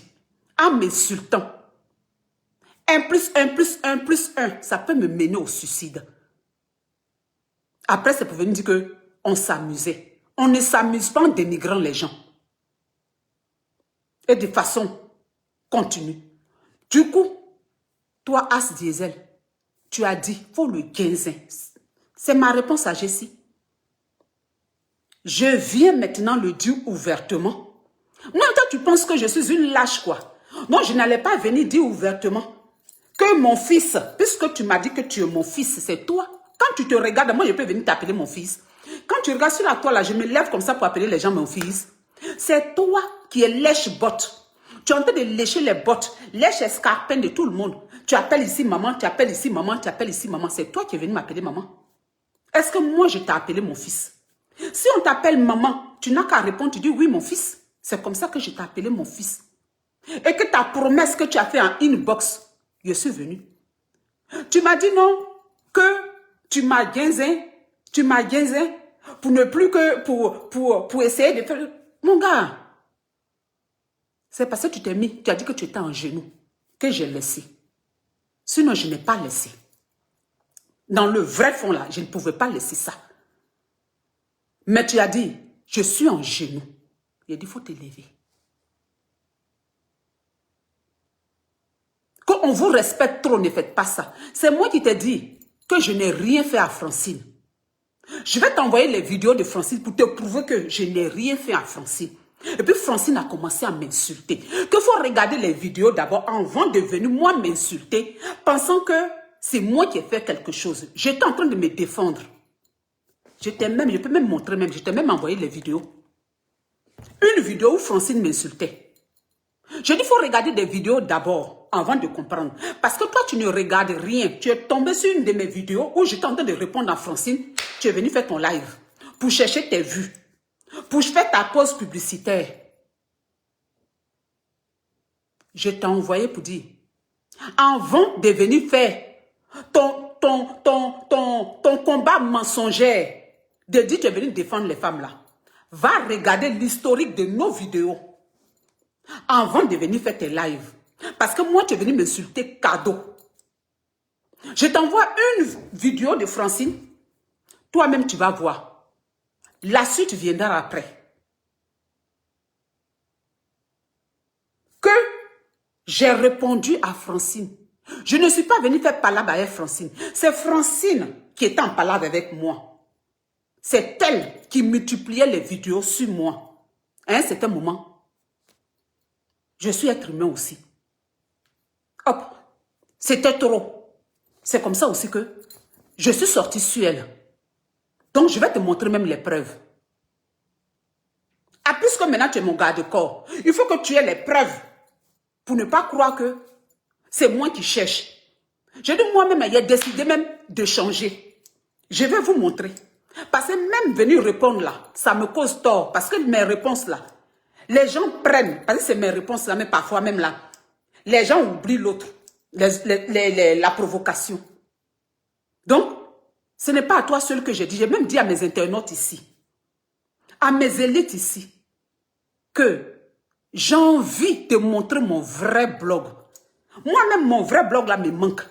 en m'insultant, 1 plus 1 plus 1 plus 1, ça peut me mener au suicide. Après, c'est pour venir dire qu'on s'amusait. On ne s'amuse pas en dénigrant les gens. Et de façon continue. Du coup, toi, As Diesel, tu as dit, il faut le gazer. C'est ma réponse à Jessie. Je viens maintenant le dire ouvertement. Non, toi, tu penses que je suis une lâche, quoi. Non, je n'allais pas venir dire ouvertement que mon fils, puisque tu m'as dit que tu es mon fils, c'est toi. Quand tu te regardes, moi, je peux venir t'appeler mon fils. Quand tu regardes sur la toile, là, je me lève comme ça pour appeler les gens mon fils. C'est toi qui es lèche-botte. Tu es en train de lécher les bottes, lèche escarpins de tout le monde. Tu appelles ici maman, tu appelles ici maman, tu appelles ici maman. C'est toi qui es venu m'appeler maman. Est-ce que moi, je t'ai appelé mon fils? Si on t'appelle maman, tu n'as qu'à répondre, tu dis oui, mon fils. C'est comme ça que je t'ai appelé mon fils. Et que ta promesse que tu as fait en inbox, je suis venu. Tu m'as dit non, que tu m'as gazé pour ne plus que pour essayer de faire. Mon gars, c'est parce que tu t'es mis, tu as dit que tu étais en genoux, que j'ai laissé. Sinon, je n'ai pas laissé. Dans le vrai fond là, je ne pouvais pas laisser ça. Mais tu as dit, je suis en genoux. Il a dit, il faut te lever. Quand on vous respecte trop, ne faites pas ça. C'est moi qui t'ai dit que je n'ai rien fait à Francine. Je vais t'envoyer les vidéos de Francine pour te prouver que je n'ai rien fait à Francine. Et puis Francine a commencé à m'insulter. Qu'il faut regarder les vidéos d'abord avant de venir moi m'insulter, pensant que c'est moi qui ai fait quelque chose. J'étais en train de me défendre. Je peux même montrer même, je t'ai même envoyé les vidéos. Une vidéo où Francine m'insultait. Je dis, il faut regarder des vidéos d'abord. avant de comprendre. Parce que toi, tu ne regardes rien. Tu es tombé sur une de mes vidéos où j'étais en train de répondre à Francine. Tu es venu faire ton live pour chercher tes vues, pour faire ta pause publicitaire. Je t'ai envoyé pour dire, avant de venir faire ton combat mensongère, de dire que tu es venu défendre les femmes là, va regarder l'historique de nos vidéos avant de venir faire tes lives. Parce que moi, tu es venu m'insulter cadeau. Je t'envoie une vidéo de Francine. Toi-même, tu vas voir. La suite viendra après. Que j'ai répondu à Francine. Je ne suis pas venue faire palabre avec Francine. C'est Francine qui était en palabre avec moi. C'est elle qui multipliait les vidéos sur moi. À un certain moment, je suis être humain aussi. Hop, c'était trop. C'est comme ça aussi que je suis sortie sur elle. Donc, je vais te montrer même les preuves. Ah, puisque maintenant tu es mon garde-corps, il faut que tu aies les preuves pour ne pas croire que c'est moi qui cherche. J'ai dit moi-même, j'ai décidé même de changer. Je vais vous montrer. Parce que même venir répondre là, ça me cause tort. Parce que mes réponses là, les gens prennent, parce que c'est mes réponses là, mais parfois même là, les gens oublient l'autre, la provocation. Donc, ce n'est pas à toi seul que j'ai dit. J'ai même dit à mes internautes ici, à mes élites ici, que j'ai envie de montrer mon vrai blog. Moi-même, mon vrai blog là me manque.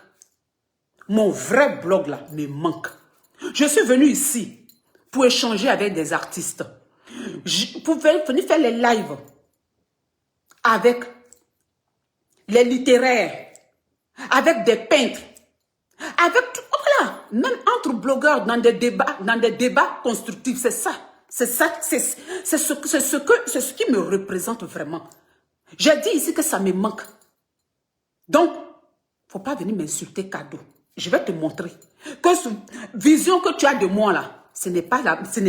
Mon vrai blog là me manque. Je suis venue ici pour échanger avec des artistes. Pour venir faire les lives avec les littéraires, avec des peintres, avec tout, voilà, même entre blogueurs dans des débats constructifs. C'est ça. C'est ça, c'est ce qui me représente vraiment. J'ai dit ici que ça me manque. Donc, il ne faut pas venir m'insulter cadeau. Je vais te montrer que cette vision que tu as de moi là, ce n'est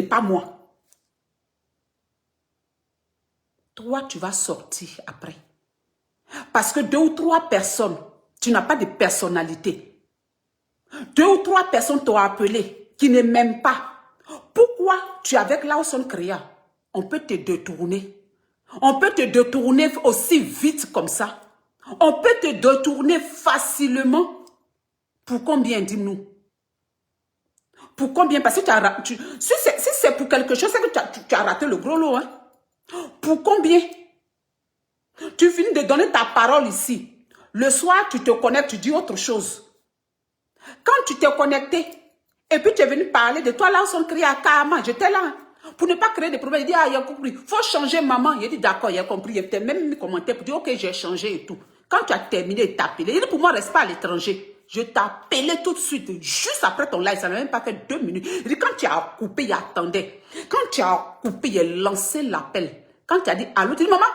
pas moi. Toi, tu vas sortir après. Parce que 2 ou 3 personnes, tu n'as pas de personnalité. 2 ou 3 personnes t'ont appelé qui ne m'aiment pas. Pourquoi tu es avec Lawson Créa? On peut te détourner. On peut te détourner aussi vite comme ça. On peut te détourner facilement. Pour combien, dis-nous? Pour combien? Parce que si c'est pour quelque chose, c'est que tu as raté le gros lot. Hein? Pour combien? Tu finis de donner ta parole ici. Le soir, tu te connectes, tu dis autre chose. Quand tu t'es connecté, et puis tu es venu parler de toi, là, on crié à Kama, j'étais là. Pour ne pas créer des problèmes, il dit, ah, il a compris. Il faut changer, maman. Il dit, d'accord, il a compris. Il t'a même mis commentaire pour dire, ok, j'ai changé et tout. Quand tu as terminé, il t'a appelé. Il dit, pour moi, reste pas à l'étranger. Je t'ai appelé tout de suite, juste après ton live. Ça n'a même pas fait 2 minutes. Il dit, quand tu as coupé, il attendait. Quand tu as coupé, il a lancé l'appel. Quand tu as dit, allô, tu dis, maman,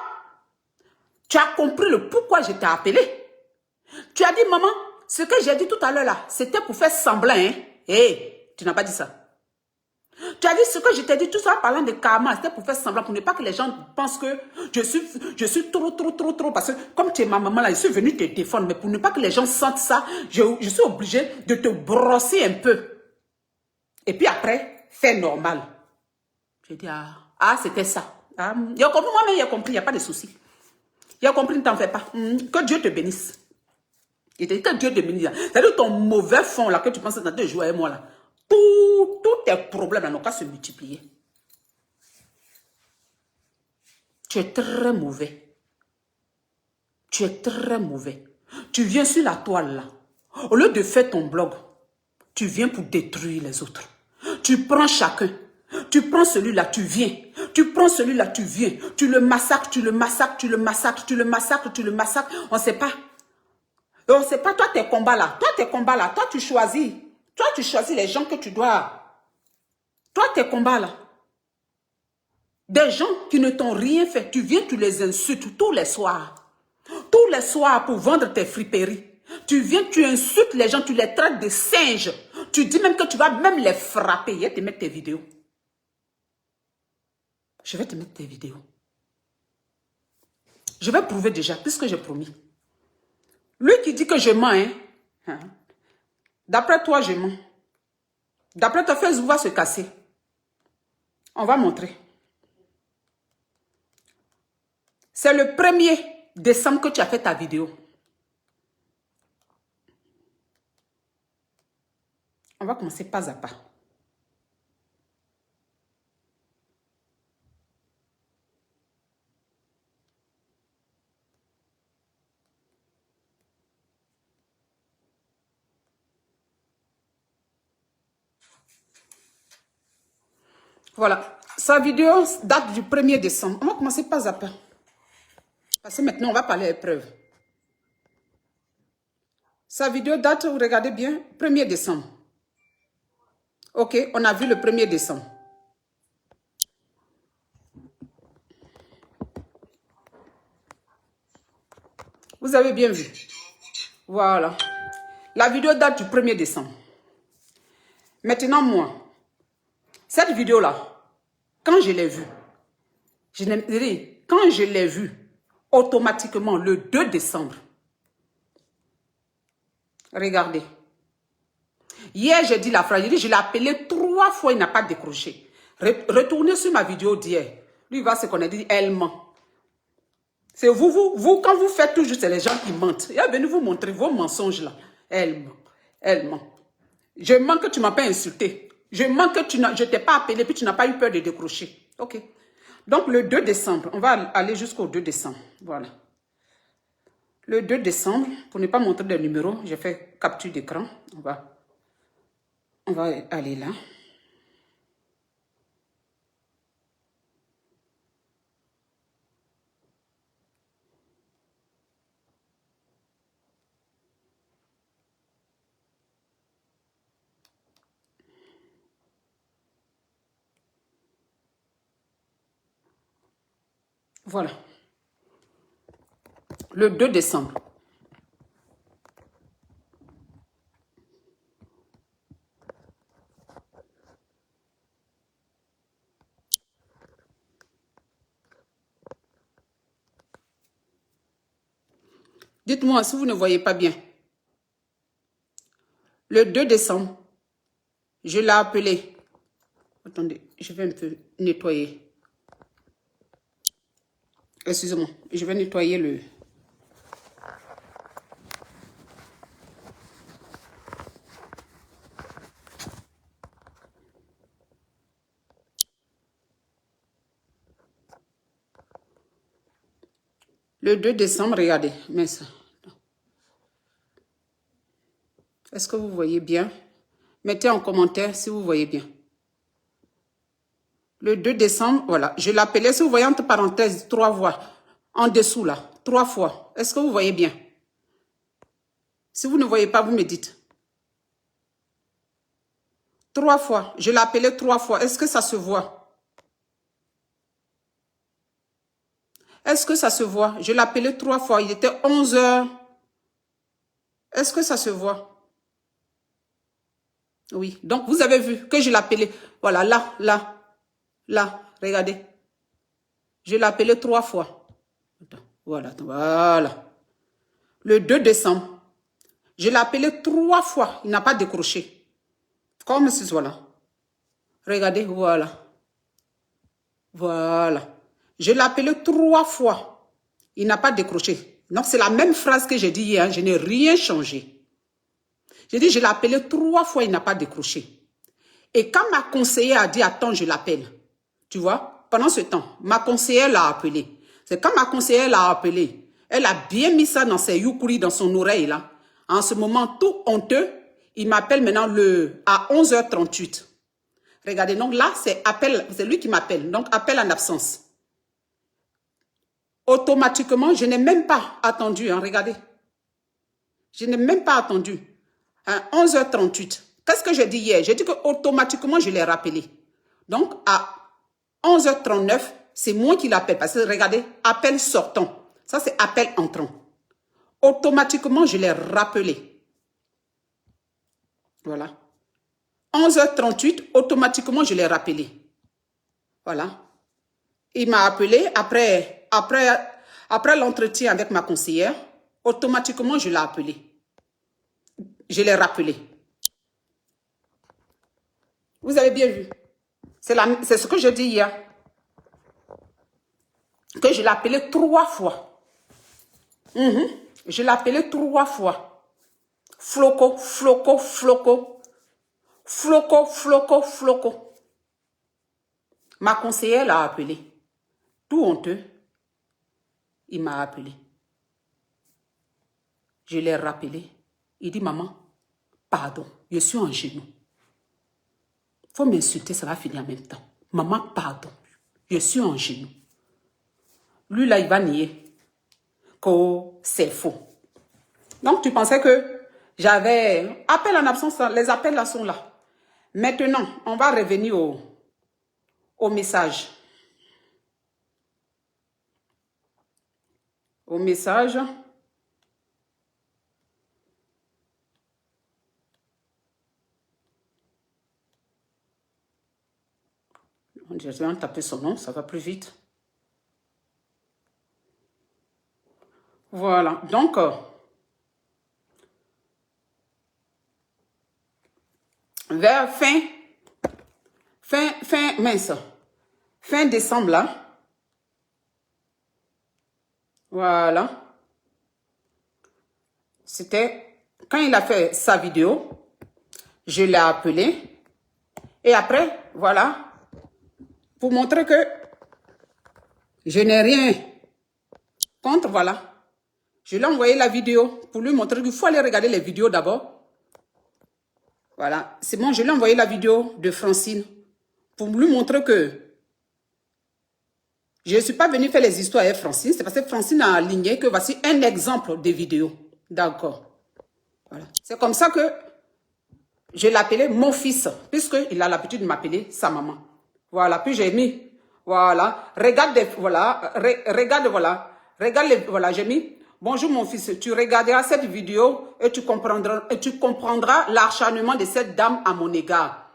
tu as compris le pourquoi je t'ai appelé. Tu as dit, maman, ce que j'ai dit tout à l'heure là, c'était pour faire semblant, hein. Hé, tu n'as pas dit ça. Tu as dit ce que je t'ai dit, tout ça parlant de karma, c'était pour faire semblant, pour ne pas que les gens pensent que je suis trop, parce que comme tu es ma maman là, je suis venue te défendre, mais pour ne pas que les gens sentent ça, je suis obligée de te brosser un peu. Et puis après, fais normal. J'ai dit, ah c'était ça. Ah, il a compris, moi-même il a compris, il n'y a pas de souci. Il a compris, ne t'en fais pas. Que Dieu te bénisse. Il te dit que Dieu te bénisse. C'est-à-dire ton mauvais fond là, que tu penses dans 2 jours avec moi là. Tous tes problèmes n'ont qu'à se multiplier. Tu es très mauvais. Tu es très mauvais. Tu viens sur la toile là. Au lieu de faire ton blog, tu viens pour détruire les autres. Tu prends chacun. Tu prends celui-là, tu viens. Tu prends celui-là, tu viens. Tu le massacres, tu le massacres, tu le massacres, tu le massacres, tu le massacres. On ne sait pas. On ne sait pas, toi, tes combats là. Toi, tes combats là. Toi, tu choisis. Toi, tu choisis les gens que tu dois. Toi, tes combats là. Des gens qui ne t'ont rien fait. Tu viens, tu les insultes tous les soirs. Tous les soirs pour vendre tes friperies. Tu viens, tu insultes les gens, tu les traites de singes. Tu dis même que tu vas même les frapper. Je vais te mettre tes vidéos. Je vais te mettre tes vidéos. Je vais prouver déjà, puisque j'ai promis. Lui qui dit que je mens, hein? D'après toi, je mens. D'après toi, Facebook va se casser. On va montrer. C'est le 1er décembre que tu as fait ta vidéo. On va commencer pas à pas. Voilà. Sa vidéo date du 1er décembre. On va commencer pas à pas. Parce que maintenant, on va parler des preuves. Sa vidéo date, vous regardez bien, 1er décembre. Ok, on a vu le 1er décembre. Vous avez bien vu. Voilà. La vidéo date du 1er décembre. Maintenant, moi, cette vidéo-là, quand je l'ai vue, quand je l'ai vue, automatiquement, le 2 décembre, regardez. Hier, j'ai dit la phrase, je l'ai appelé 3 fois, il n'a pas décroché. Retournez sur ma vidéo d'hier. Lui, il va se connaître, il dit, elle ment. C'est vous, quand vous faites toujours, c'est les gens qui mentent. Il est venu vous montrer vos mensonges là. Elle ment. Elle ment. Je mens que tu ne m'as pas insulté. Je mens que je ne t'ai pas appelé, puis tu n'as pas eu peur de décrocher. Ok. Donc, le 2 décembre, on va aller jusqu'au 2 décembre. Voilà. Le 2 décembre, pour ne pas montrer des numéros, j'ai fait capture d'écran. On va aller là. Voilà. Le 2 décembre. Dites-moi si vous ne voyez pas bien. Le 2 décembre, je l'ai appelé. Attendez, je vais un peu nettoyer. Excusez-moi, je vais nettoyer le... Le 2 décembre, regardez. Mais ça... Est-ce que vous voyez bien? Mettez en commentaire si vous voyez bien. Le 2 décembre, voilà. Je l'appelais, si vous voyez entre parenthèses, 3 voix. En dessous là, 3 fois. Est-ce que vous voyez bien? Si vous ne voyez pas, vous me dites. 3 fois. Je l'ai appelé 3 fois. Est-ce que ça se voit? Est-ce que ça se voit? Je l'ai appelé 3 fois. Il était 11 heures. Est-ce que ça se voit? Oui. Donc, vous avez vu que je l'ai appelé. Voilà, là. Regardez. Je l'ai appelé 3 fois. Voilà. Le 2 décembre. Je l'ai appelé 3 fois. Il n'a pas décroché. Comme ceci, voilà. Regardez, voilà. Voilà. Je l'ai appelé 3 fois. Il n'a pas décroché. Donc, c'est la même phrase que j'ai dit hier. Je n'ai rien changé. J'ai dit, je l'ai appelé 3 fois. Il n'a pas décroché. Et quand ma conseillère a dit, attends, je l'appelle. Tu vois, pendant ce temps, ma conseillère l'a appelé. C'est quand ma conseillère l'a appelé, elle a bien mis ça dans ses yukuri, dans son oreille là. En ce moment, tout honteux, il m'appelle maintenant à 11h38. Regardez, donc là, c'est lui qui m'appelle. Donc, appel en absence. Automatiquement, je n'ai même pas attendu. Hein, regardez. Je n'ai même pas attendu. À 11h38. Qu'est-ce que j'ai dit hier? J'ai dit que automatiquement, je l'ai rappelé. Donc, à 11h39, c'est moi qui l'appelle. Parce que regardez, appel sortant. Ça, c'est appel entrant. Automatiquement, je l'ai rappelé. Voilà. 11h38, automatiquement, je l'ai rappelé. Voilà. Il m'a appelé après l'entretien avec ma conseillère. Automatiquement, je l'ai appelé. Je l'ai rappelé. Vous avez bien vu. C'est ce que je dis hier. Que je l'ai appelé 3 fois. Je l'ai appelé 3 fois. Floco, floco, floco. Floco, floco, floco. Ma conseillère l'a appelé. Tout honteux. Il m'a appelé. Je l'ai rappelé. Il dit, maman, pardon, je suis en genoux. Faut m'insulter, ça va finir en même temps. Maman, pardon, je suis en genoux. Lui, là, il va nier que c'est faux. Donc, tu pensais que j'avais... Appel en absence, les appels là sont là. Maintenant, on va revenir au message. Au message. Je vais taper son nom, ça va plus vite. Voilà, donc, vers fin décembre, là, voilà, c'était quand il a fait sa vidéo, je l'ai appelé, et après, voilà, pour montrer que je n'ai rien contre, voilà. Je lui ai envoyé la vidéo pour lui montrer qu'il faut aller regarder les vidéos d'abord. Voilà, c'est bon, je lui ai envoyé la vidéo de Francine pour lui montrer que je ne suis pas venue faire les histoires avec Francine. C'est parce que Francine a aligné que voici un exemple de vidéo. D'accord. Voilà. C'est comme ça que je l'appelais mon fils, puisqu'il a l'habitude de m'appeler sa maman. Voilà, puis j'ai mis, voilà, regarde, voilà, regarde, voilà, voilà, j'ai mis, bonjour mon fils, tu regarderas cette vidéo et tu comprendras l'acharnement de cette dame à mon égard.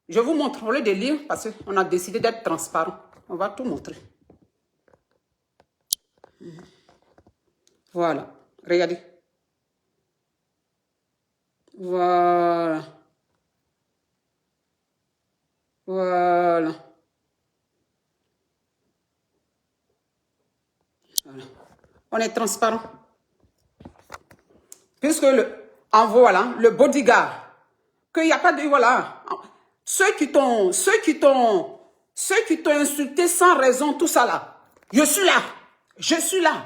Je vous montre, au lieu de lire, parce qu'on a décidé d'être transparent. On va tout montrer. Voilà, regardez. Voilà. Voilà. Voilà. On est transparent. Puisque voilà, le bodyguard, qu'il n'y a pas de, voilà, ceux qui t'ont insulté sans raison, tout ça là, je suis là.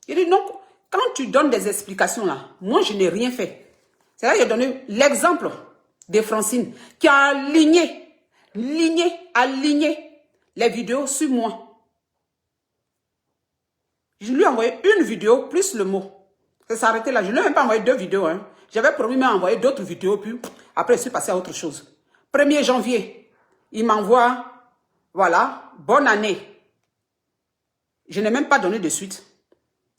Il dit non, quand tu donnes des explications là, moi je n'ai rien fait. C'est là que j'ai donné l'exemple de Francine qui a aligné les vidéos sur moi. Je lui ai envoyé une vidéo plus le mot. Ça s'est arrêté là. Je ne lui ai même pas envoyé 2 vidéos. Hein. J'avais promis de m'envoyer d'autres vidéos. Puis après, je suis passé à autre chose. 1er janvier, il m'envoie, voilà, bonne année. Je n'ai même pas donné de suite.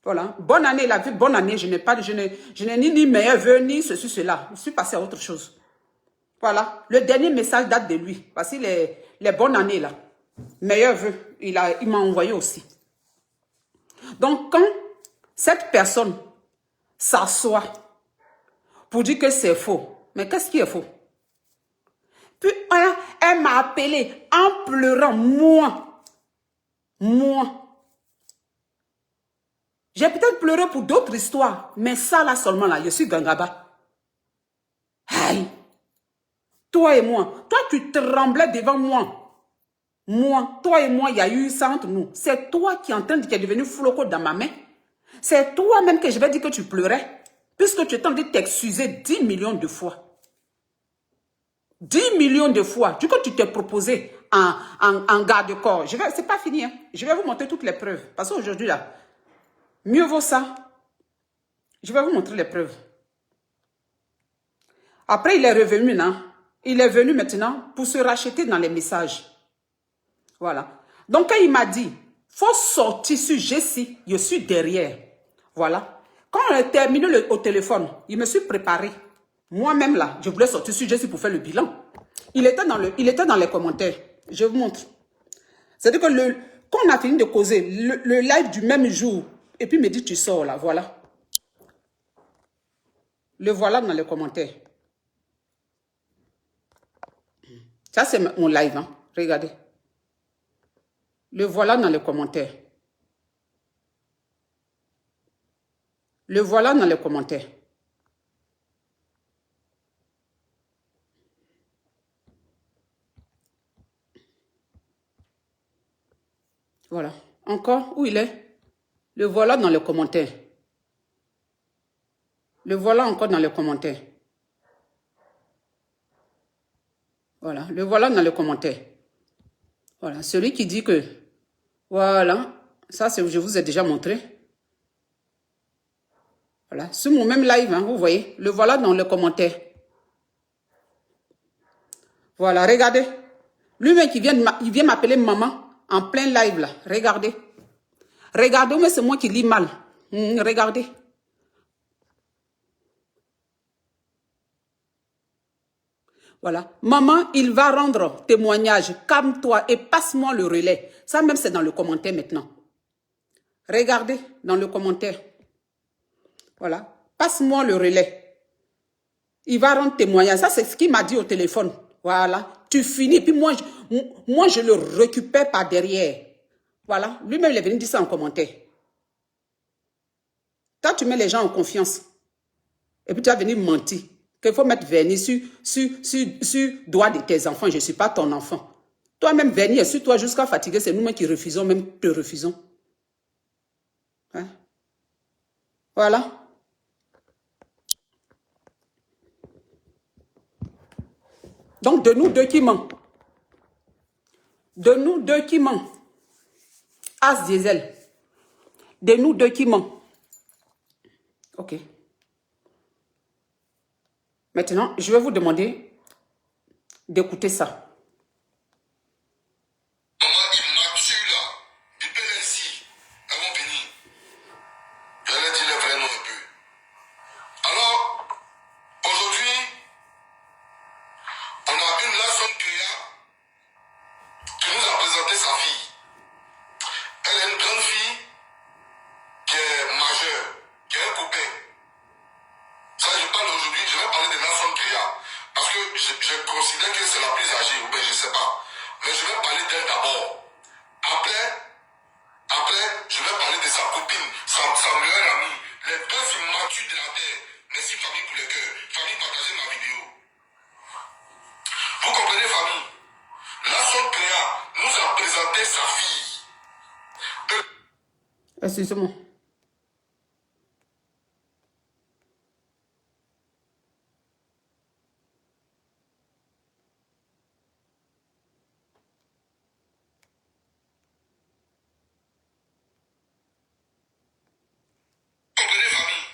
Voilà, bonne année, la vie, bonne année. Je n'ai ni meilleur vœu, ni ceci, cela. Je suis passé à autre chose. Voilà, le dernier message date de lui. Voici les bonnes années là. Meilleur vœu, il m'a envoyé aussi. Donc, quand cette personne s'assoit pour dire que c'est faux, mais qu'est-ce qui est faux? Puis, elle m'a appelé en pleurant, moi. J'ai peut-être pleuré pour d'autres histoires, mais ça là seulement là, je suis Gangaba. Aïe! Toi et moi, toi tu tremblais devant moi. Toi et moi, il y a eu ça entre nous. C'est toi qui es devenu floco dans ma main. C'est toi-même que je vais dire que tu pleurais. Puisque tu es en train de t'excuser 10 millions de fois. 10 millions de fois. Du coup, tu t'es proposé en garde-corps. C'est pas fini. Hein. Je vais vous montrer toutes les preuves. Parce qu'aujourd'hui, là, mieux vaut ça. Je vais vous montrer les preuves. Après, il est revenu, non? Il est venu maintenant pour se racheter dans les messages. Voilà. Donc, quand il m'a dit, faut sortir sur Jessie, je suis derrière. Voilà. Quand on a terminé au téléphone, il me suis préparé. Moi-même, là, je voulais sortir sur Jessie pour faire le bilan. Il était dans les commentaires. Je vous montre. C'est-à-dire que quand on a fini de causer, le live du même jour, et puis il me dit, tu sors là, voilà. Le voilà dans les commentaires. Ça, c'est mon live, hein. Regardez. Le voilà dans les commentaires. Le voilà dans les commentaires. Voilà. Encore, où il est? Le voilà dans les commentaires. Le voilà encore dans les commentaires. Voilà. Le voilà dans les commentaires. Voilà. Celui qui dit que... Voilà. Ça, je vous ai déjà montré. Voilà. Sur mon même live, hein, vous voyez. Le voilà dans les commentaires. Voilà. Regardez. Lui-même qui vient m'appeler maman en plein live là. Regardez. Regardez, mais c'est moi qui lis mal. Regardez. Voilà. Maman, il va rendre témoignage. Calme-toi et passe-moi le relais. Ça même, c'est dans le commentaire maintenant. Regardez dans le commentaire. Voilà. Passe-moi le relais. Il va rendre témoignage. Ça, c'est ce qu'il m'a dit au téléphone. Voilà. Tu finis. Puis moi, je le récupère par derrière. Voilà. Lui-même, il est venu dire ça en commentaire. Quand tu mets les gens en confiance, et puis tu vas venir mentir, qu'il faut mettre vernis sur doigt de tes enfants. Je ne suis pas ton enfant. Toi-même, vernis sur toi jusqu'à fatiguer. C'est nous-mêmes qui refusons, même te refusons. Hein? Voilà. Donc, de nous deux qui ment. De nous deux qui ment. As diesel. De nous deux qui ment. Ok. Maintenant, je vais vous demander d'écouter ça. Maman immature là, du père ici, elles vont venir. Je vais dire les vrais noms un peu. Alors, aujourd'hui, on a une Lasson Créa qui nous a présenté sa fille. Elle est une grande fille qui est majeure, qui a un copain. Ça, je parle aujourd'hui, je vais parler de Lasson Créa. Parce que je considère que c'est la plus âgée, ou bien je ne sais pas. Mais je vais parler d'elle d'abord. Après, je vais parler de sa copine, sa meilleure amie, les deux immatures de la terre. Merci famille pour le cœur. Famille, partagez ma vidéo. Vous comprenez famille? Lasson Créa nous a présenté sa fille. Excusez-moi. Comprenez famille?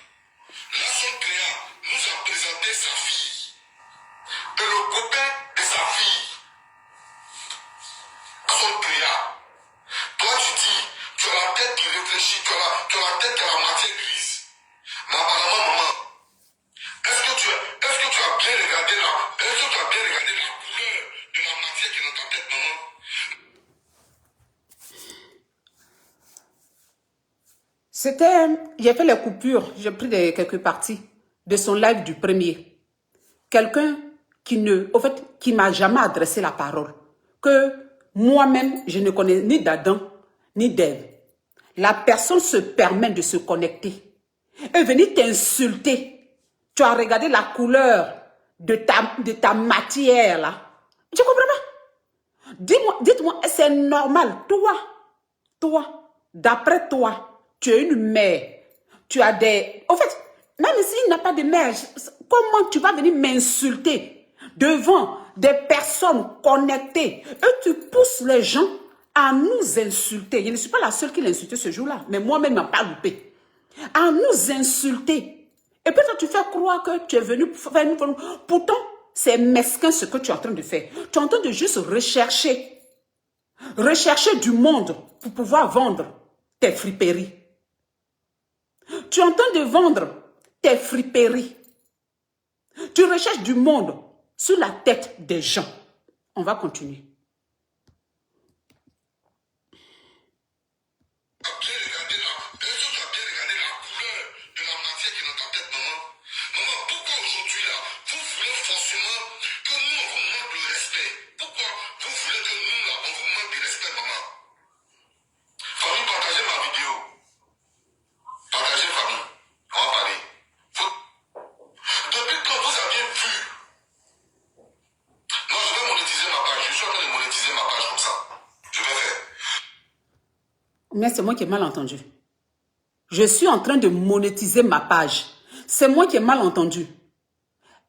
Lasson Créa nous a présenté sa fille. Et le copain de sa fille. Lasson Créa. Toi tu dis, tu as la tête qui réfléchit, tu as la tête qui a la matière grise. Mais apparemment maman, est-ce que tu as bien regardé la couleur de la matière qui est dans ta tête maman? J'ai fait les coupures, j'ai pris quelques parties de son live du premier. Quelqu'un qui m'a jamais adressé la parole, que moi-même, je ne connais ni d'Adam, ni d'Ève. La personne se permet de se connecter et venir t'insulter. Tu as regardé la couleur de ta matière, là. Je comprends pas. Dites-moi, c'est normal, toi, d'après toi, tu es une mère. Tu as des... En fait, même s'il n'a pas de mère, comment tu vas venir m'insulter devant des personnes connectées et tu pousses les gens à nous insulter. Je ne suis pas la seule qui l'a insulté ce jour-là, mais moi-même, je n'ai pas loupé. À nous insulter. Et puis toi, tu fais croire que tu es venu faire une... Pourtant, c'est mesquin ce que tu es en train de faire. Tu es en train de juste rechercher du monde pour pouvoir vendre tes friperies. Tu es en train de vendre tes friperies. Tu recherches du monde sur la tête des gens. On va continuer. Est-ce que tu as bien regardé la couleur de la matière qui est dans ta tête, maman? Maman, voulez forcément que nous, on vous manque de respect. Pourquoi vous voulez que nous, là, on vous manque de respect, maman? Famille, partagez ma vidéo. Partagez, famille. On va parler. Depuis quand vous avez vu? Non, je vais monétiser ma page. Je suis en train de monétiser ma page comme ça. Je vais faire. Mais c'est moi qui ai mal entendu. Je suis en train de monétiser ma page. C'est moi qui ai mal entendu.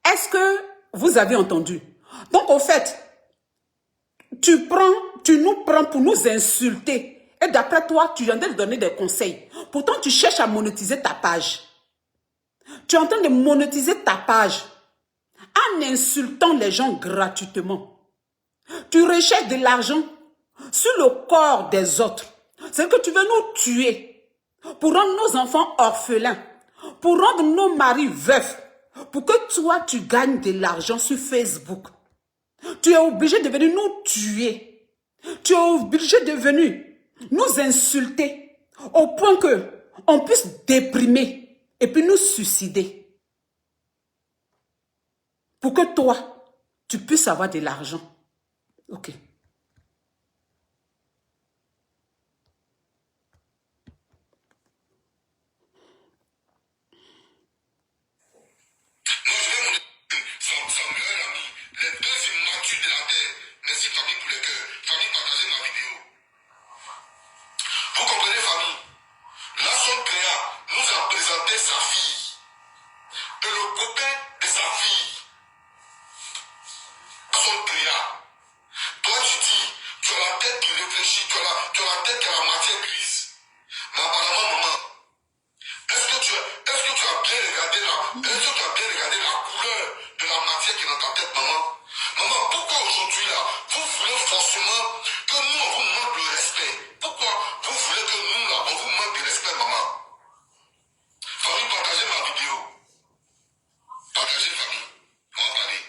Est-ce que vous avez entendu? Donc, au fait, tu nous prends pour nous insulter. Et d'après toi, tu viens de donner des conseils. Pourtant, tu cherches à monétiser ta page. Tu es en train de monétiser ta page en insultant les gens gratuitement. Tu recherches de l'argent sur le corps des autres. C'est que tu veux nous tuer pour rendre nos enfants orphelins, pour rendre nos maris veufs, pour que toi, tu gagnes de l'argent sur Facebook. Tu es obligé de venir nous tuer. Tu es obligé de venir nous insulter au point que on puisse déprimer et puis nous suicider. Pour que toi, tu puisses avoir de l'argent. Ok. Son meilleur ami, les deux immatules de la terre. Merci famille pour les cœurs. Famille, partagez ma vidéo. Vous comprenez, famille? La son Créa nous a présenté sa fille. Et le copain de sa fille. La son Créa. Toi, tu dis, tu as la tête qui réfléchit, tu as la tête qui a la matière grise. Mais apparemment, maman, est-ce que tu as bien regardé la couleur de la matière qui est dans ta tête, maman? Maman, pourquoi aujourd'hui, là, vous voulez forcément que nous, on vous manque de respect? Pourquoi vous voulez que nous, là, on vous manque de respect, maman? Famille, partagez ma vidéo. Partagez, famille. On va parler.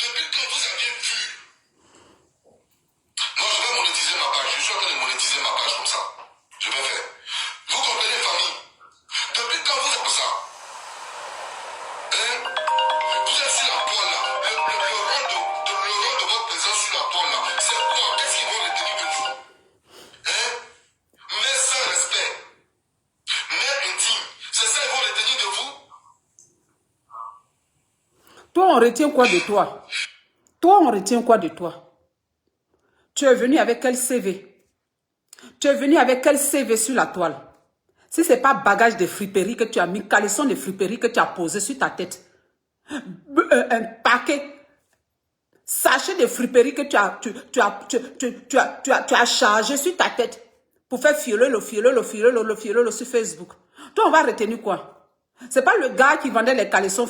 Depuis quand vous avez vu? Non, je vais monétiser ma page. Je suis en train de monétiser ma page comme ça. Je vais faire. Vous comprenez, famille? Depuis quand vous avez ça? Hein? Vous êtes sur la toile là. Le rôle de votre présence sur la toile là, c'est quoi? Qu'est-ce qu'ils vont retenir de vous? Hein? Mais sans respect. Mais intime. C'est ça qu'ils vont retenir de vous? Toi, on retient quoi de toi? Toi, on retient quoi de toi? Tu es venu avec quel CV? Tu es venu avec quel CV sur la toile? Si ce n'est pas bagage de friperie que tu as mis, caleçon de friperie que tu as posé sur ta tête, un paquet, sachet de friperie que tu as chargé sur ta tête pour faire fiololo sur Facebook. Toi, on va retenir quoi? C'est pas le gars qui vendait les caleçons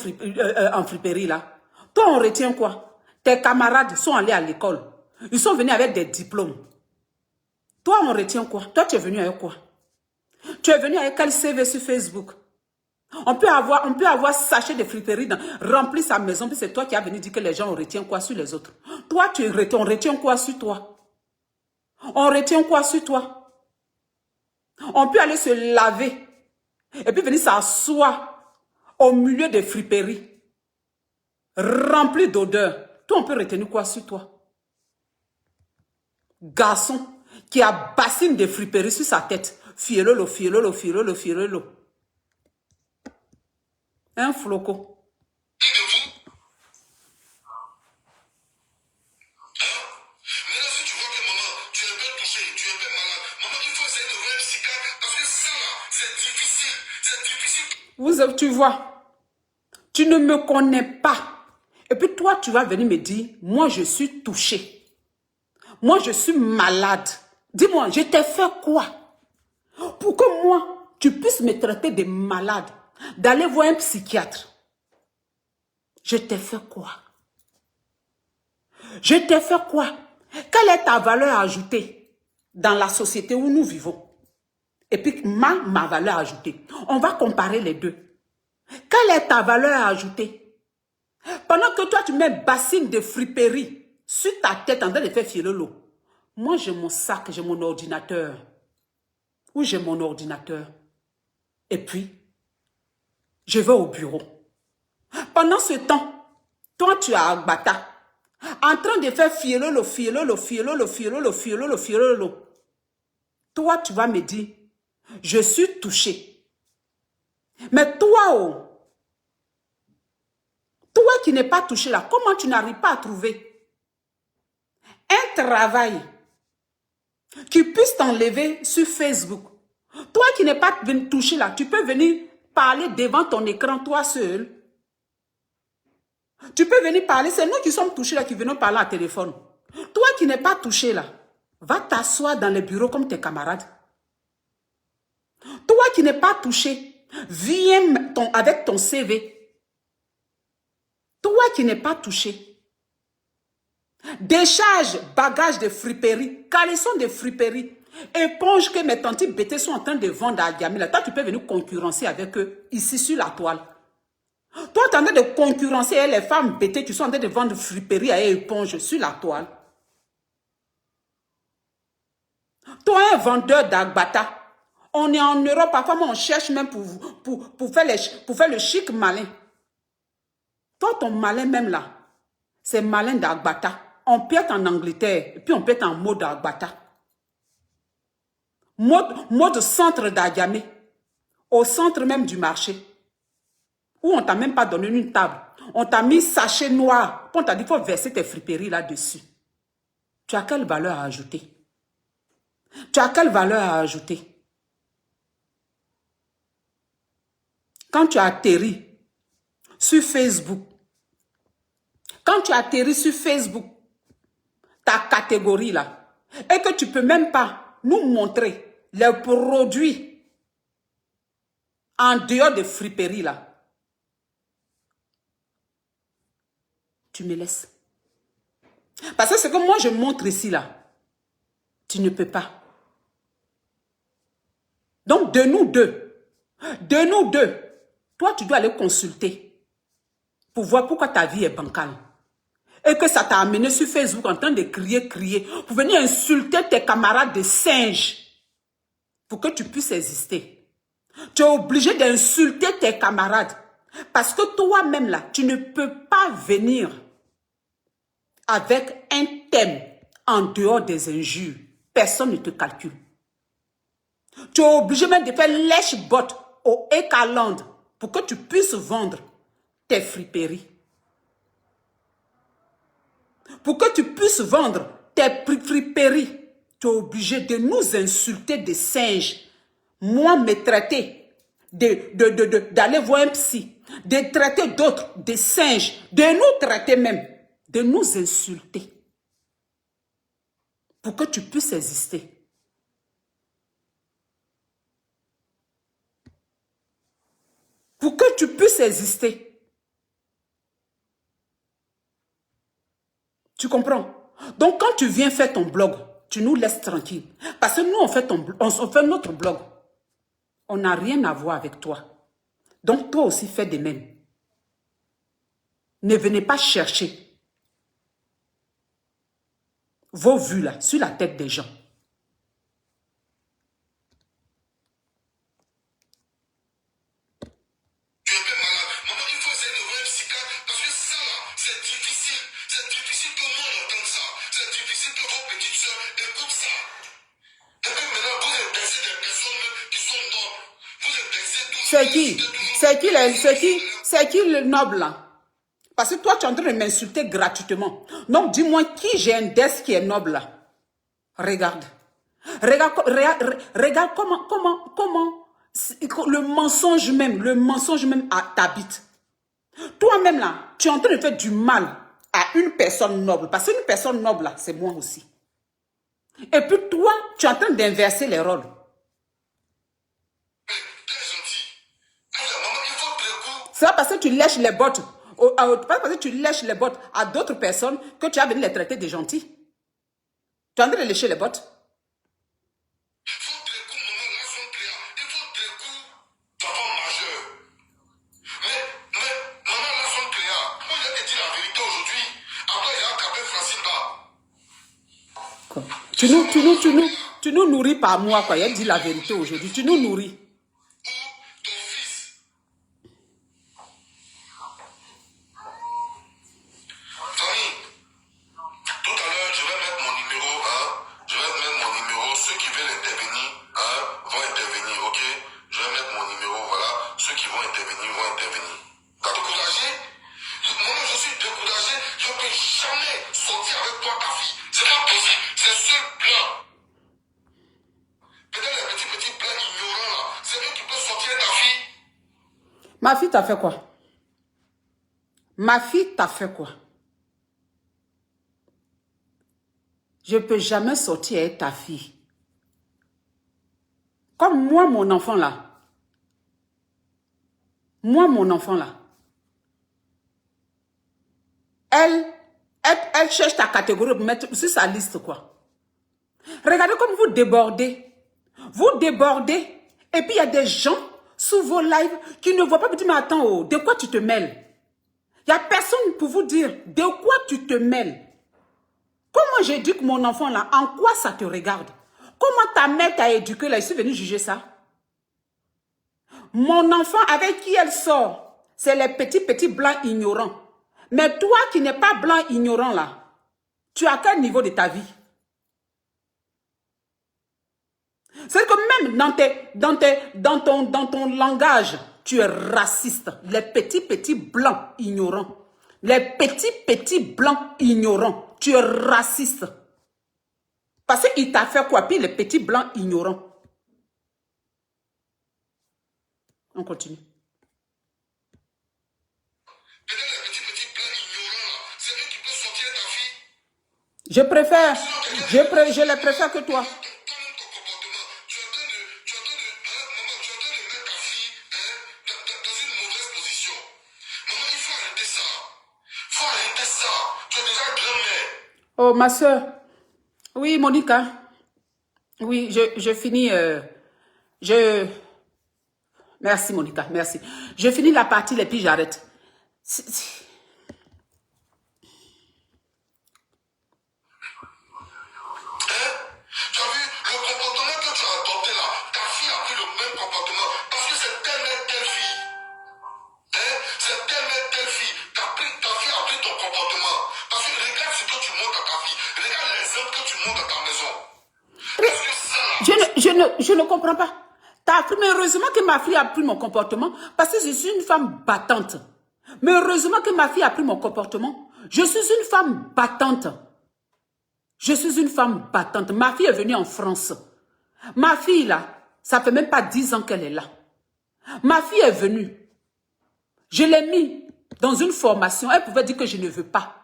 en friperie là. Toi, on retient quoi? Tes camarades sont allés à l'école. Ils sont venus avec des diplômes. Toi, on retient quoi? Toi, tu es venu avec quoi? Tu es venu avec quel CV sur Facebook? On peut avoir sachet de friperie rempli sa maison, puis c'est toi qui as venu dire que les gens on retient quoi sur les autres. Toi, on retient quoi sur toi? On retient quoi sur toi? On peut aller se laver et puis venir s'asseoir au milieu des friperies rempli d'odeur. Toi, on peut retenir quoi sur toi? Garçon qui a bassine de friperie sur sa tête. Fielolo. Un floco. Maintenant, si tu vois que maman, tu es un peu touchée, tu es un peu malade, maman, il faut essayer de voir un psychiatre parce que ça, là, c'est difficile. C'est difficile. Tu vois, tu ne me connais pas. Et puis toi, tu vas venir me dire, moi, je suis touchée. Moi, je suis malade. Dis-moi, je t'ai fait quoi? Pour que moi, tu puisses me traiter de malade, d'aller voir un psychiatre. Je t'ai fait quoi? Je t'ai fait quoi? Quelle est ta valeur ajoutée dans la société où nous vivons? Et puis ma valeur ajoutée. On va comparer les deux. Quelle est ta valeur ajoutée? Pendant que toi, tu mets bassine de friperie sur ta tête en train de faire fielolo. Moi, j'ai mon sac, j'ai mon ordinateur. Où j'ai mon ordinateur. Et puis, je vais au bureau. Pendant ce temps, toi, tu es à Agbata, en train de faire fielolo. Toi, tu vas me dire, je suis touché. Mais toi, toi qui n'es pas touché là, comment tu n'arrives pas à trouver un travail qui puisse t'enlever sur Facebook? Toi qui n'es pas touché là, tu peux venir parler devant ton écran, toi seul. Tu peux venir parler, c'est nous qui sommes touchés là, qui venons parler à téléphone. Toi qui n'es pas touché là, va t'asseoir dans les bureaux comme tes camarades. Toi qui n'es pas touché, viens avec ton CV. Toi qui n'es pas touché, décharge bagage de friperie, caleçon de friperie, éponge que mes tantes bêtées sont en train de vendre à Gamila. Toi, tu peux venir concurrencer avec eux ici sur la toile. Toi, tu es en train de concurrencer les femmes bêtées qui sont en train de vendre friperie à éponge sur la toile. Toi, un vendeur d'Agbata. On est en Europe, parfois on cherche même pour faire le chic malin. Toi, ton malin même là, c'est malin d'Agbata. On pète en Angleterre, et puis on pète en mode d'Agbata. Mode centre d'Agamé, au centre même du marché, où on t'a même pas donné une table. On t'a mis sachet noir, on t'a dit qu'il faut verser tes friperies là-dessus. Tu as quelle valeur à ajouter? Tu as quelle valeur à ajouter? Quand tu atterris sur Facebook, ta catégorie là, et que tu ne peux même pas nous montrer les produits en dehors de friperies là, tu me laisses. Parce que ce que moi je montre ici là, tu ne peux pas. Donc de nous deux, toi tu dois aller consulter pour voir pourquoi ta vie est bancale. Et que ça t'a amené sur Facebook en train de crier, pour venir insulter tes camarades de singes pour que tu puisses exister. Tu es obligé d'insulter tes camarades parce que toi-même là, tu ne peux pas venir avec un thème en dehors des injures. Personne ne te calcule. Tu es obligé même de faire lèche-bot au Ekaland pour que tu puisses vendre tes friperies. Pour que tu puisses vendre tes friperies, tu es obligé de nous insulter des singes. Moi, me traiter, d'aller voir un psy, de traiter d'autres, des singes, de nous traiter même, de nous insulter. Pour que tu puisses exister. Pour que tu puisses exister. Tu comprends? Donc, quand tu viens faire ton blog, tu nous laisses tranquille. Parce que nous, on fait notre blog. On n'a rien à voir avec toi. Donc, toi aussi, fais de même. Ne venez pas chercher vos vues là, sur la tête des gens. C'est qui le noble là? Parce que toi, tu es en train de m'insulter gratuitement. Donc, dis-moi qui j'ai un desk qui est noble là. Regarde. Regarde comment le mensonge même t'habite. Toi-même là, tu es en train de faire du mal à une personne noble. Parce qu'une personne noble là, c'est moi aussi. Et puis toi, tu es en train d'inverser les rôles. C'est pas parce que tu lèches les bottes, pas parce que tu lèches les bottes à d'autres personnes que tu as venu les traiter de gentils. Tu es en train de lécher les bottes. Tu nous nourris par moi, quoi. Il a dit la vérité aujourd'hui. Tu nous nourris. jamais sortir avec toi ta fille. C'est pas possible. C'est seul blanc. Peut-être les petits blancs ignorants là. C'est lui qui peut sortir ta fille. Ma fille t'a fait quoi? Ma fille t'a fait quoi? Je ne peux jamais sortir avec ta fille. Comme moi, mon enfant là. Moi, mon enfant là. Elle cherche ta catégorie pour mettre sur sa liste quoi. Regardez comme vous débordez. Vous débordez. Et puis il y a des gens sous vos lives qui ne voient pas. Vous dites, mais attends, oh, de quoi tu te mêles? Il n'y a personne pour vous dire de quoi tu te mêles. Comment j'éduque mon enfant là? En quoi ça te regarde? Comment ta mère t'a éduqué là? Je suis venu juger ça. Mon enfant avec qui elle sort, c'est les petits blancs ignorants. Mais toi qui n'es pas blanc ignorant là, tu as quel niveau de ta vie? C'est que même dans ton langage, tu es raciste. Les petits blancs ignorants. Les petits blancs ignorants. Tu es raciste. Parce qu'il t'a fait quoi? Puis les petits blancs ignorants. On continue. Peut-être les petits blancs ignorants là. C'est lui qui peut sortir ta fille. Je les préfère que toi. Oh, ma soeur. Oui, Monica. Oui, je finis. Merci, Monica, merci. Je finis la partie et puis j'arrête. Tu as vu le comportement que tu as adopté là? Ta fille a pris le même comportement parce que c'est telle fille. C'est telle fille. Ta fille a pris ton comportement. Parce que regarde ce que tu montres à ta fille. Regarde l'exemple que tu montres à ta maison. Parce que ça... Je ne comprends pas. Mais heureusement que ma fille a pris mon comportement parce que je suis une femme battante. Mais heureusement que ma fille a pris mon comportement. Je suis une femme battante. Je suis une femme battante. Ma fille est venue en France. Ma fille là, ça fait même pas 10 ans qu'elle est là. Ma fille est venue. Je l'ai mis dans une formation. Elle pouvait dire que je ne veux pas.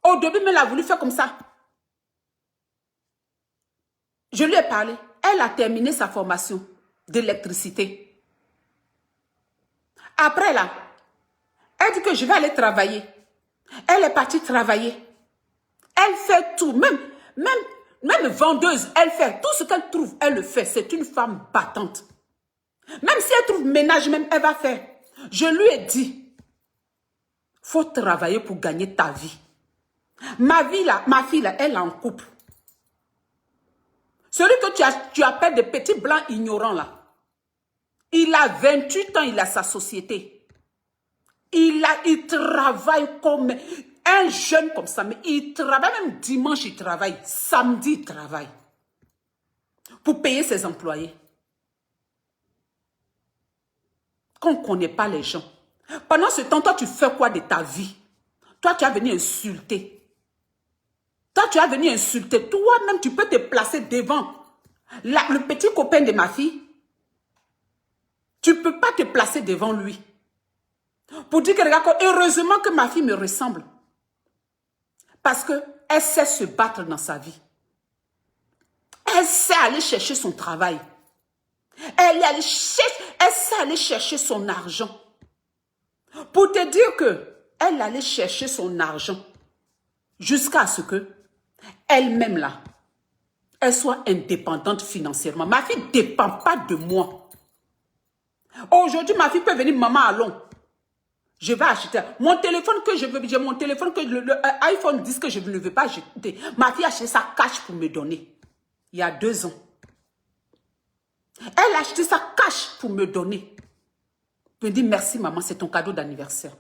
Au début, mais elle a voulu faire comme ça. Je lui ai parlé. Elle a terminé sa formation d'électricité. Après là, elle dit que je vais aller travailler. Elle est partie travailler. Elle fait tout. Même vendeuse, elle fait. Tout ce qu'elle trouve, elle le fait. C'est une femme battante. Même si elle trouve ménage, même elle va faire. Je lui ai dit, faut travailler pour gagner ta vie. Ma fille là, elle est en couple. Celui que tu appelles des petits blancs ignorants là, il a 28 ans, il a sa société. Il travaille comme un jeune comme ça, mais il travaille, même dimanche il travaille, samedi il travaille. Pour payer ses employés. Qu'on ne connaît pas les gens. Pendant ce temps, toi tu fais quoi de ta vie? Toi tu as venu insulter. Toi, tu as venu insulter. Toi-même, tu peux te placer devant le petit copain de ma fille. Tu ne peux pas te placer devant lui. Pour dire que, regarde, heureusement que ma fille me ressemble. Parce qu'elle sait se battre dans sa vie. Elle sait aller chercher son travail. Elle sait aller chercher son argent. Pour te dire qu'elle allait chercher son argent jusqu'à ce que elle-même là, elle soit indépendante financièrement. Ma fille ne dépend pas de moi. Aujourd'hui, ma fille peut venir, maman, allons. Je vais acheter mon téléphone que je veux, j'ai mon téléphone que le iPhone 10 que je ne veux pas acheter. Ma fille a acheté sa cash pour me donner. Il y a 2 ans. Elle a acheté sa cash pour me donner. Elle me dit merci maman, c'est ton cadeau d'anniversaire.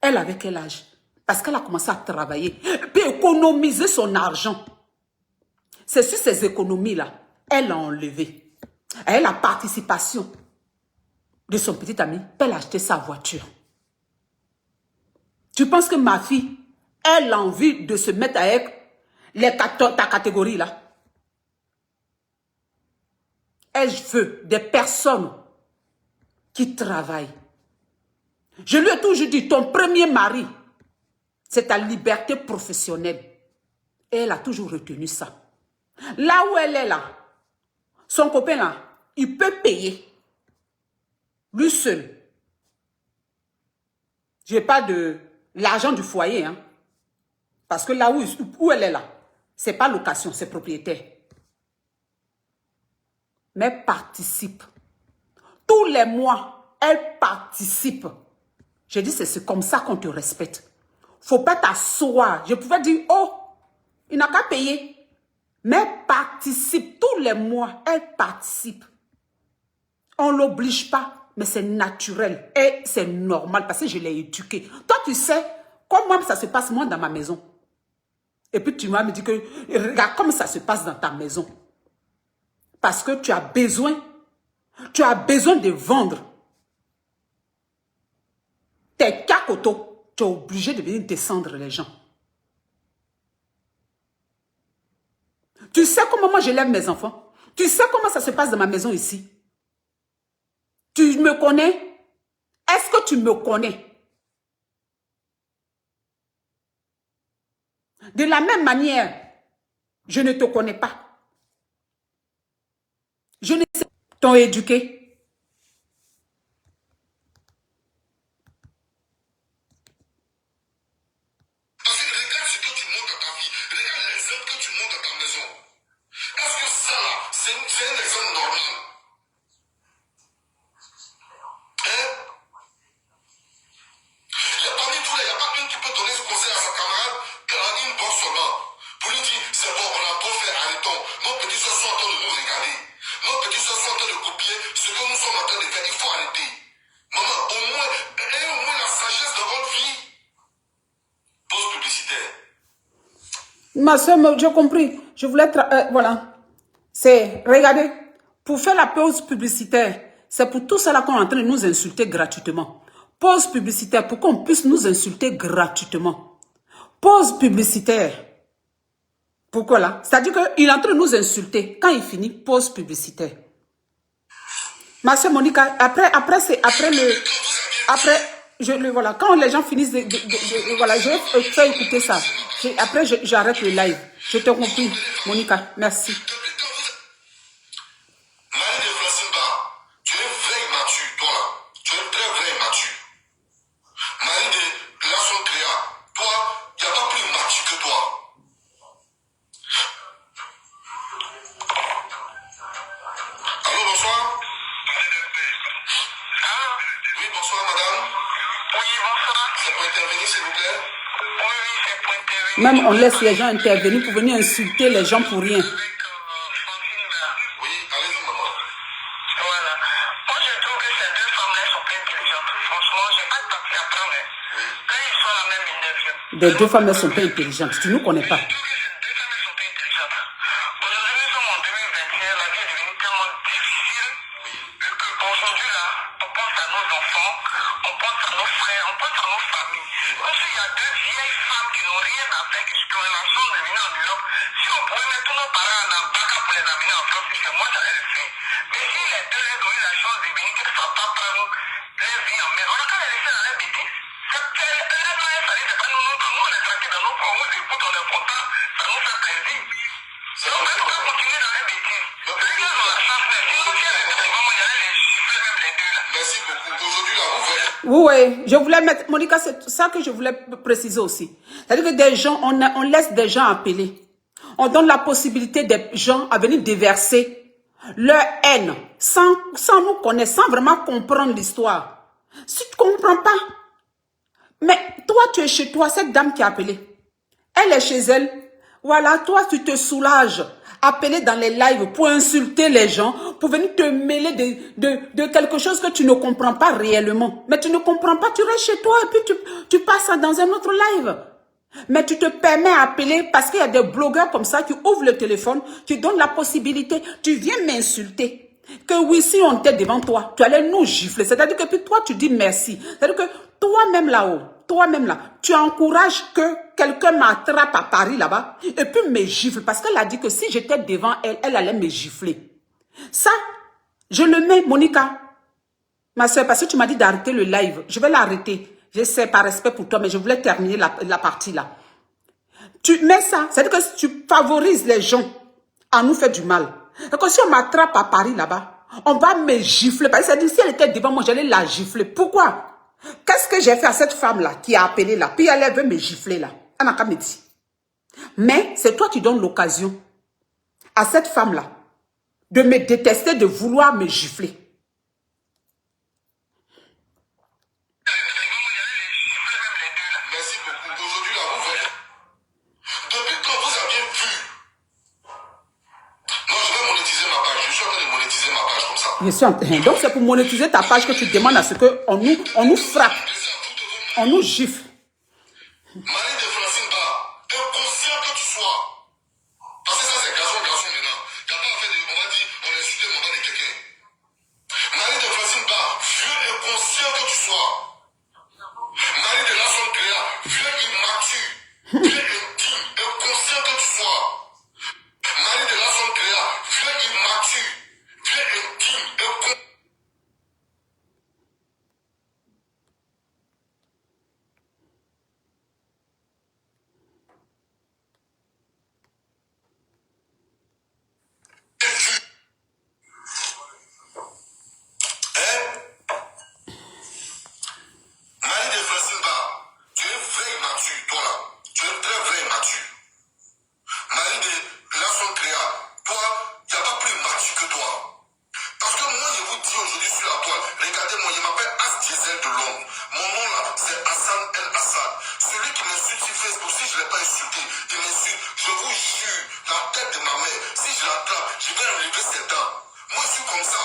Elle avait quel âge? Parce qu'elle a commencé à travailler, puis économiser son argent. C'est sur ces économies-là, elle a enlevé. Elle a la participation de son petit ami, elle a acheté sa voiture. Tu penses que ma fille, elle a envie de se mettre avec ta catégorie là. Elle veut des personnes qui travaillent. Je lui ai toujours dit, ton premier mari, c'est ta liberté professionnelle. Et elle a toujours retenu ça. Là où elle est là, son copain là, il peut payer. Lui seul. Je n'ai pas de l'argent du foyer. Hein, parce que là où elle est là, ce n'est pas location, c'est propriétaire. Mais elle participe. Tous les mois, elle participe. J'ai dit, c'est comme ça qu'on te respecte. Faut pas t'asseoir. Je pouvais dire, oh, il n'a qu'à payer. Mais elle participe. Tous les mois, elle participe. On ne l'oblige pas, mais c'est naturel. Et c'est normal parce que je l'ai éduqué. Toi, tu sais comment ça se passe, moi, dans ma maison. Et puis, tu m'as dit que, regarde comment ça se passe dans ta maison. Parce que tu as besoin de vendre tes cacotos. Tu es obligé de venir descendre les gens. Tu sais comment moi je lève mes enfants? Tu sais comment ça se passe dans ma maison ici? Tu me connais? Est-ce que tu me connais? De la même manière, je ne te connais pas. Je ne sais pas. T'ont éduqué. Parce que regarde ce que tu montres à ta fille. Regarde l'exemple que tu montres à ta maison. Est-ce que ça là, c'est un exemple normal? Hein? Parmi tous les, il n'y a pas une qui peut donner ce conseil à sa camarade dans une box seulement. Pour lui dire, c'est bon, on a trop fait, arrêtons. Nos petits soeurs sont en train de nous regarder. Nos petits soeurs sont en train de copier ce que nous sommes en train de faire. Il faut arrêter. Maman, au moins la sagesse de votre fille. Pause publicitaire. Ma soeur, j'ai compris. Je voulais... voilà. C'est... Regardez. Pour faire la pause publicitaire, c'est pour tout cela qu'on est en train de nous insulter gratuitement. Pause publicitaire pour qu'on puisse nous insulter gratuitement. Pause publicitaire. Pourquoi là? C'est-à-dire qu'il est en train de nous insulter. Quand il finit, pause publicitaire. Ma soeur Monica, après, voilà, quand les gens finissent voilà, je vais faire écouter ça. Après, j'arrête le live. Je te compris, Monica. Merci. Marie de Flassimba, tu es vrai mature, toi là. Tu es très vrai mature. Marie de Lasson Créa, toi, il n'y a pas plus mature que toi. Allô, bonsoir. Oui, bonsoir, madame. Oui, bonsoir. C'est pour intervenir, s'il vous plaît. Oui, c'est pour intervenir. Même on laisse les gens intervenir pour venir insulter les gens pour rien. Avec Francine là. Oui, allez-y, maman. Voilà. Moi, je trouve que ces deux femmes-là sont pas intelligentes. Franchement, j'ai pas de papier à prendre. Quand ils sont à la même interview. Les deux femmes ne sont pas intelligentes. Tu ne nous connais pas. Je trouve que ces deux femmes ne sont pas intelligentes. Aujourd'hui, nous sommes en 2021. La vie est devenue tellement difficile que aujourd'hui, là, on pense à nos enfants, on pense à nos frères, on pense à nos familles. Parce qu'il y a deux vieilles femmes qui n'ont rien à faire, qui ont la chance de venir en Europe. Si on pouvait mettre tous nos parents en bac pour les amener en France, c'est moi, j'allais le faire. Mais si les deux ont eu la chance de venir, qu'elles ne soient pas prendre leur vie en main, on a qu'à les laisser dans la bêtise. C'est pas nous, on est tranquille dans nos coins, on écoute, on est content, ça nous fait plaisir. Donc, on peut continuer dans les bêtises. Ils ont la chance, mais si nous, si elles étaient vraiment, il y allait les chiffrer même les deux là. Merci beaucoup. Aujourd'hui, là, vous voyez. Oui, je voulais mettre... Monica, c'est ça que je voulais préciser aussi. C'est-à-dire que des gens, on laisse des gens appeler. On donne la possibilité des gens à venir déverser leur haine sans nous connaître, sans vraiment comprendre l'histoire. Si tu ne comprends pas, mais toi, tu es chez toi, cette dame qui a appelé. Elle est chez elle. Voilà, toi, tu te soulages. Appeler dans les lives pour insulter les gens, pour venir te mêler de quelque chose que tu ne comprends pas réellement. Mais tu ne comprends pas, tu restes chez toi et puis tu passes dans un autre live. Mais tu te permets d'appeler parce qu'il y a des blogueurs comme ça qui ouvrent le téléphone, qui donnent la possibilité. Tu viens m'insulter. Que oui, si on était devant toi, tu allais nous gifler. C'est-à-dire que puis toi, tu dis merci. C'est-à-dire que toi-même là-haut, toi-même là, tu encourages que quelqu'un m'attrape à Paris là-bas et puis me gifle. Parce qu'elle a dit que si j'étais devant elle, elle allait me gifler. Ça, je le mets, Monica. Ma soeur, parce que tu m'as dit d'arrêter le live. Je vais l'arrêter. Je sais, par respect pour toi, mais je voulais terminer la partie là. Tu mets ça, c'est-à-dire que tu favorises les gens à nous faire du mal. Et que si on m'attrape à Paris là-bas, on va me gifler. Parce que c'est-à-dire si elle était devant moi, j'allais la gifler. Pourquoi? Qu'est-ce que j'ai fait à cette femme-là qui a appelé là? Puis elle veut me gifler là. Elle n'a qu'à me dire. Mais c'est toi qui donnes l'occasion à cette femme-là de me détester, de vouloir me gifler. Merci beaucoup. Aujourd'hui, là, vous voyez, depuis quand vous aviez vu, non, je vais monétiser ma page. Je suis en train de monétiser ma page comme ça. Je suis en train. Donc c'est pour monétiser ta page que tu demandes à ce qu'on nous frappe, on nous gifle. Marie de Francine Ba, inconscient que tu sois. Parce que ça, c'est garçon maintenant. Il n'y a pas à faire de, on va dire, on a insulté mon temps de quelqu'un. Marie de Francine Ba, vieux inconscient que tu sois. Marie de Lasson Créa, vieux immature, vieux intime, inconscient que tu sois. Marie de Lasson Créa, vieux immature, vieux intime, inconscient. Marie de Francine Ba, tu es vrai immature, toi là. Tu es très vrai immature. Marie de Lasson Créa, toi, il n'y a pas plus immature que toi. Parce que moi, je vous dis aujourd'hui sur la toile, regardez-moi, je m'appelle As Diesel de Londres. Mon nom là, c'est Hassan El Assad. Celui qui m'insulte sur Facebook, si je ne l'ai pas insulté, il m'insulte. Je vous jure, la tête de ma mère, si je l'attrape, je vais enlever ses dents. Moi, je suis comme ça.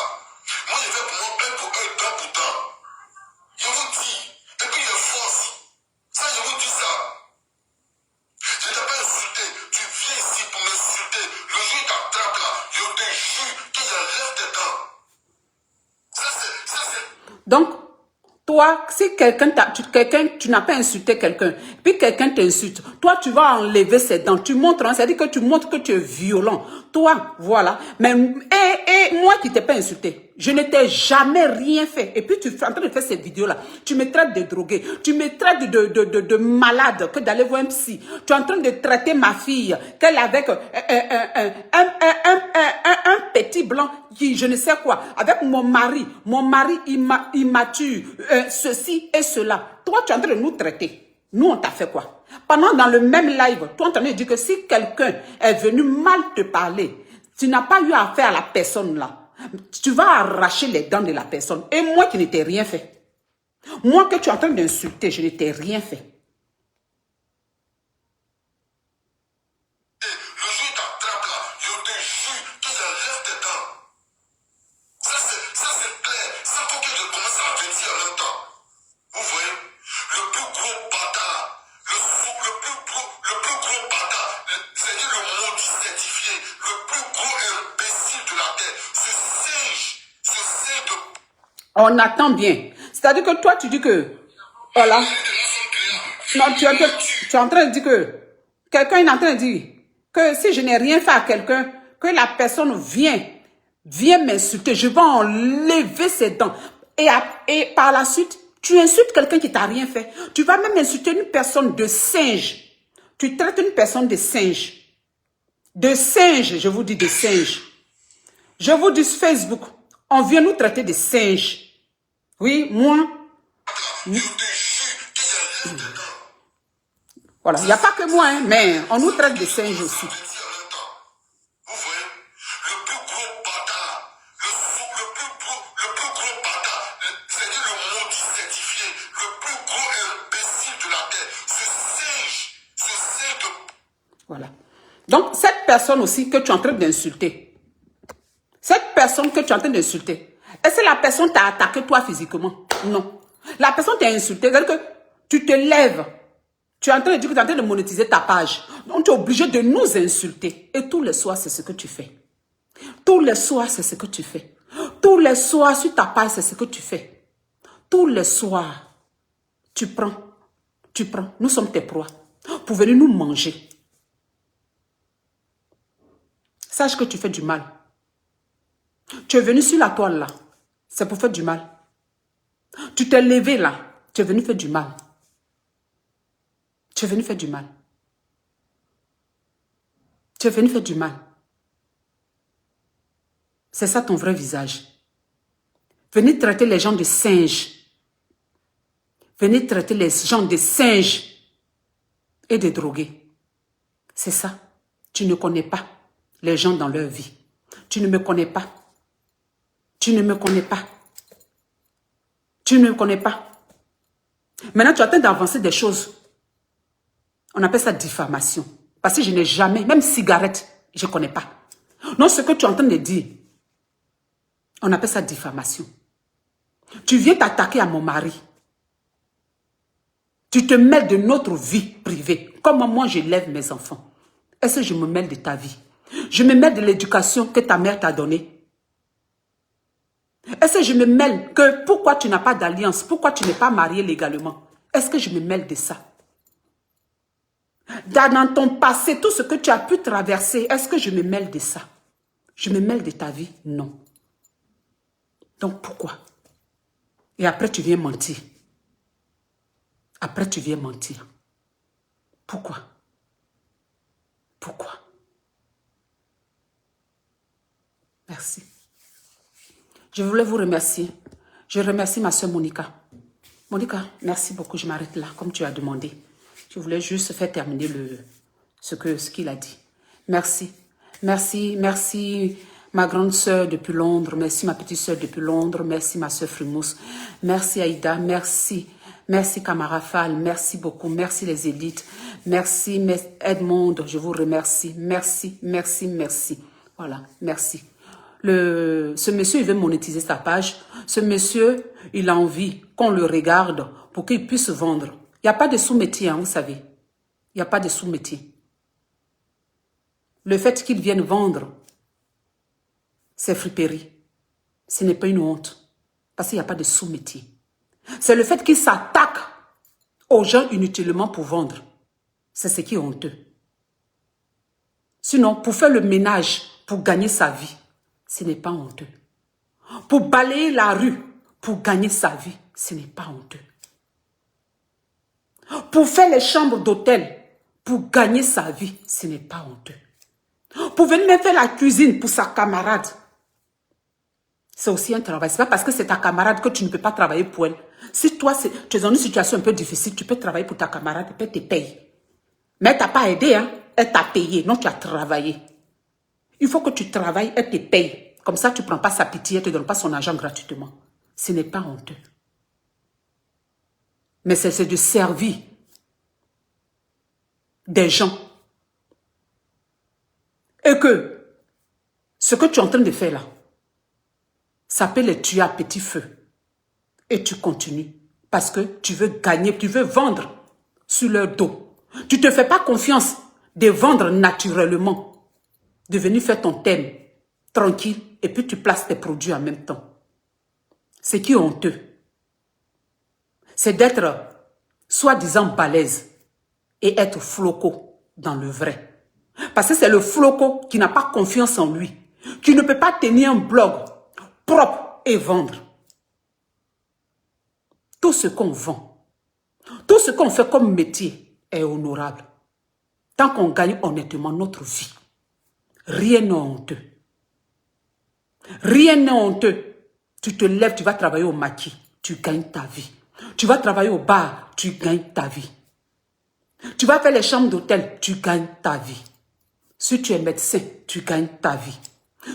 Moi, je vais pour moi un pour un, dent pour dent. Je vous dis. Et puis les forces. Ça, je vous dis ça. Je ne t'ai pas insulté. Tu viens ici pour m'insulter. Le jour où il t'attrape là, je te jure qu'il enlève tes dents. Ça, c'est... Donc, toi, si tu n'as pas insulté quelqu'un, puis quelqu'un t'insulte, toi, tu vas enlever ses dents. Tu montres, hein, c'est-à-dire que tu montres que tu es violent. Toi, voilà. Mais, et moi qui t'ai pas insulté, je ne t'ai jamais rien fait. Et puis, tu es en train de faire cette vidéo-là. Tu me traites de drogué. Tu me traites de malade, que d'aller voir un psy. Tu es en train de traiter ma fille, qu'elle avec un petit blanc qui, je ne sais quoi, avec mon mari immature, ceci et cela. Toi, tu es en train de nous traiter. Nous, on t'a fait quoi? Pendant dans le même live, toi, on t'a dit que si quelqu'un est venu mal te parler, tu n'as pas eu affaire à la personne là. Tu vas arracher les dents de la personne. Et moi qui ne t'ai rien fait. Moi que tu es en train d'insulter, je ne t'ai rien fait. Le jour où il t'attrape là, je te jure qu'il enlève tes dents. Ça, c'est clair. Ça, faut que je commence à avertir en même temps. Vous voyez? Le plus gros bâtard, le plus gros bâtard, c'est-à-dire le maudit certifié, le plus gros imbécile de la terre, ce singe de... On attend bien. C'est-à-dire que toi, tu dis que... Voilà. Non, tu es en train de dire que... Quelqu'un est en train de dire que si je n'ai rien fait à quelqu'un, que la personne vient m'insulter, je vais enlever ses dents. Et par la suite, tu insultes quelqu'un qui t'a rien fait. Tu vas même insulter une personne de singe. Tu traites une personne de singe. De singe, je vous dis de singe. Je vous dis sur Facebook, on vient nous traiter de singes. Oui, moi. Voilà, il n'y a pas que moi, hein, mais on nous traite de singes aussi. Vous voyez, le plus gros bâtard, le plus gros bâtard, c'est-à-dire le maudit certifié, le plus gros imbécile de la terre, ce singe de... Voilà. Donc, cette personne aussi que tu es en train d'insulter, cette personne que tu es en train d'insulter, est-ce que la personne t'a attaqué toi physiquement? Non. La personne t'a insulté, c'est-à-dire que tu te lèves. Tu es en train de dire que tu es en train de monétiser ta page. Donc, tu es obligé de nous insulter. Et tous les soirs, c'est ce que tu fais. Tous les soirs, c'est ce que tu fais. Tous les soirs, sur ta page, c'est ce que tu fais. Tous les soirs, tu prends Tu prends, nous sommes tes proies, pour venir nous manger. Sache que tu fais du mal. Tu es venu sur la toile là, c'est pour faire du mal. Tu t'es levé là, tu es venu faire du mal. Tu es venu faire du mal. Tu es venu faire du mal. C'est ça ton vrai visage. Venez traiter les gens de singes. Venez traiter les gens de singes et de drogués. C'est ça. Tu ne connais pas les gens dans leur vie. Tu ne me connais pas. Tu ne me connais pas. Tu ne me connais pas. Maintenant, tu es en train d'avancer des choses. On appelle ça diffamation. Parce que je n'ai jamais, même cigarette, je ne connais pas. Non, ce que tu es en train de dire, on appelle ça diffamation. Tu viens t'attaquer à mon mari. Tu te mêles de notre vie privée. Comment moi j'élève mes enfants. Est-ce que je me mêle de ta vie? Je me mêle de l'éducation que ta mère t'a donnée. Est-ce que je me mêle que pourquoi tu n'as pas d'alliance? Pourquoi tu n'es pas marié légalement? Est-ce que je me mêle de ça? Dans ton passé, tout ce que tu as pu traverser, est-ce que je me mêle de ça? Je me mêle de ta vie? Non. Donc pourquoi? Et après tu viens mentir. Après tu viens mentir. Pourquoi? Pourquoi? Merci. Je voulais vous remercier. Je remercie ma soeur Monica. Monica, merci beaucoup. Je m'arrête là, comme tu as demandé. Je voulais juste faire terminer ce qu'il a dit. Merci. Merci, merci ma grande soeur depuis Londres. Merci ma petite soeur depuis Londres. Merci ma soeur Frimousse. Merci Aïda. Merci. Merci Camara Fall. Merci beaucoup. Merci les élites. Merci Edmond. Je vous remercie. Merci, merci, merci. Voilà, merci. Ce monsieur, il veut monétiser sa page. Ce monsieur, il a envie qu'on le regarde pour qu'il puisse vendre. Il n'y a pas de sous-métier, hein, vous savez. Il n'y a pas de sous-métier. Le fait qu'il vienne vendre ses friperies, ce n'est pas une honte. Parce qu'il n'y a pas de sous-métier. C'est le fait qu'il s'attaque aux gens inutilement pour vendre. C'est ce qui est honteux. Sinon, pour faire le ménage, pour gagner sa vie, ce n'est pas honteux. Pour balayer la rue, pour gagner sa vie, ce n'est pas honteux. Pour faire les chambres d'hôtel, pour gagner sa vie, ce n'est pas honteux. Pour venir même faire la cuisine pour sa camarade, c'est aussi un travail. Ce n'est pas parce que c'est ta camarade que tu ne peux pas travailler pour elle. Si toi, tu es dans une situation un peu difficile, tu peux travailler pour ta camarade et elle te paye. Mais elle ne t'a pas aidé, hein? Elle t'a payé, non, tu as travaillé. Il faut que tu travailles, elle te paye. Comme ça, tu ne prends pas sa pitié, elle ne te donne pas son argent gratuitement. Ce n'est pas honteux. Mais c'est de servir des gens. Et que ce que tu es en train de faire là, ça peut les tuer à petit feu. Et tu continues. Parce que tu veux gagner, tu veux vendre sur leur dos. Tu ne te fais pas confiance de vendre naturellement. De venir faire ton thème tranquille et puis tu places tes produits en même temps. Ce qui est honteux, c'est d'être soi-disant balèze et être floco dans le vrai. Parce que c'est le floco qui n'a pas confiance en lui, qui ne peut pas tenir un blog propre et vendre. Tout ce qu'on vend, tout ce qu'on fait comme métier est honorable. Tant qu'on gagne honnêtement notre vie, rien n'est honteux. Rien n'est honteux. Tu te lèves, tu vas travailler au maquis, tu gagnes ta vie. Tu vas travailler au bar, tu gagnes ta vie. Tu vas faire les chambres d'hôtel, tu gagnes ta vie. Si tu es médecin, tu gagnes ta vie.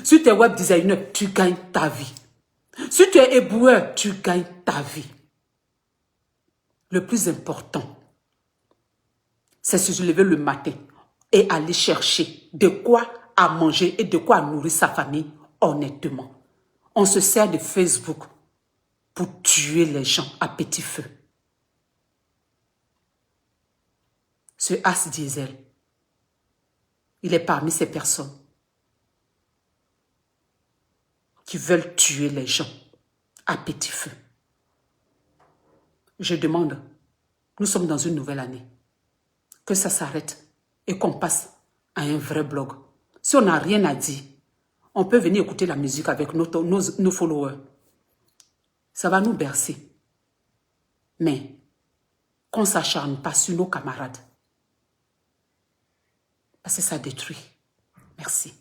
Si tu es web designer, tu gagnes ta vie. Si tu es éboueur, tu gagnes ta vie. Le plus important, c'est se lever le matin et aller chercher de quoi à manger et de quoi à nourrir sa famille honnêtement. On se sert de Facebook pour tuer les gens à petit feu. Ce As Diesel, il est parmi ces personnes qui veulent tuer les gens à petit feu. Je demande nous sommes dans une nouvelle année. Que ça s'arrête et qu'on passe à un vrai blog. Si on n'a rien à dire, on peut venir écouter la musique avec nos followers. Ça va nous bercer. Mais qu'on ne s'acharne pas sur nos camarades. Parce que ça détruit. Merci.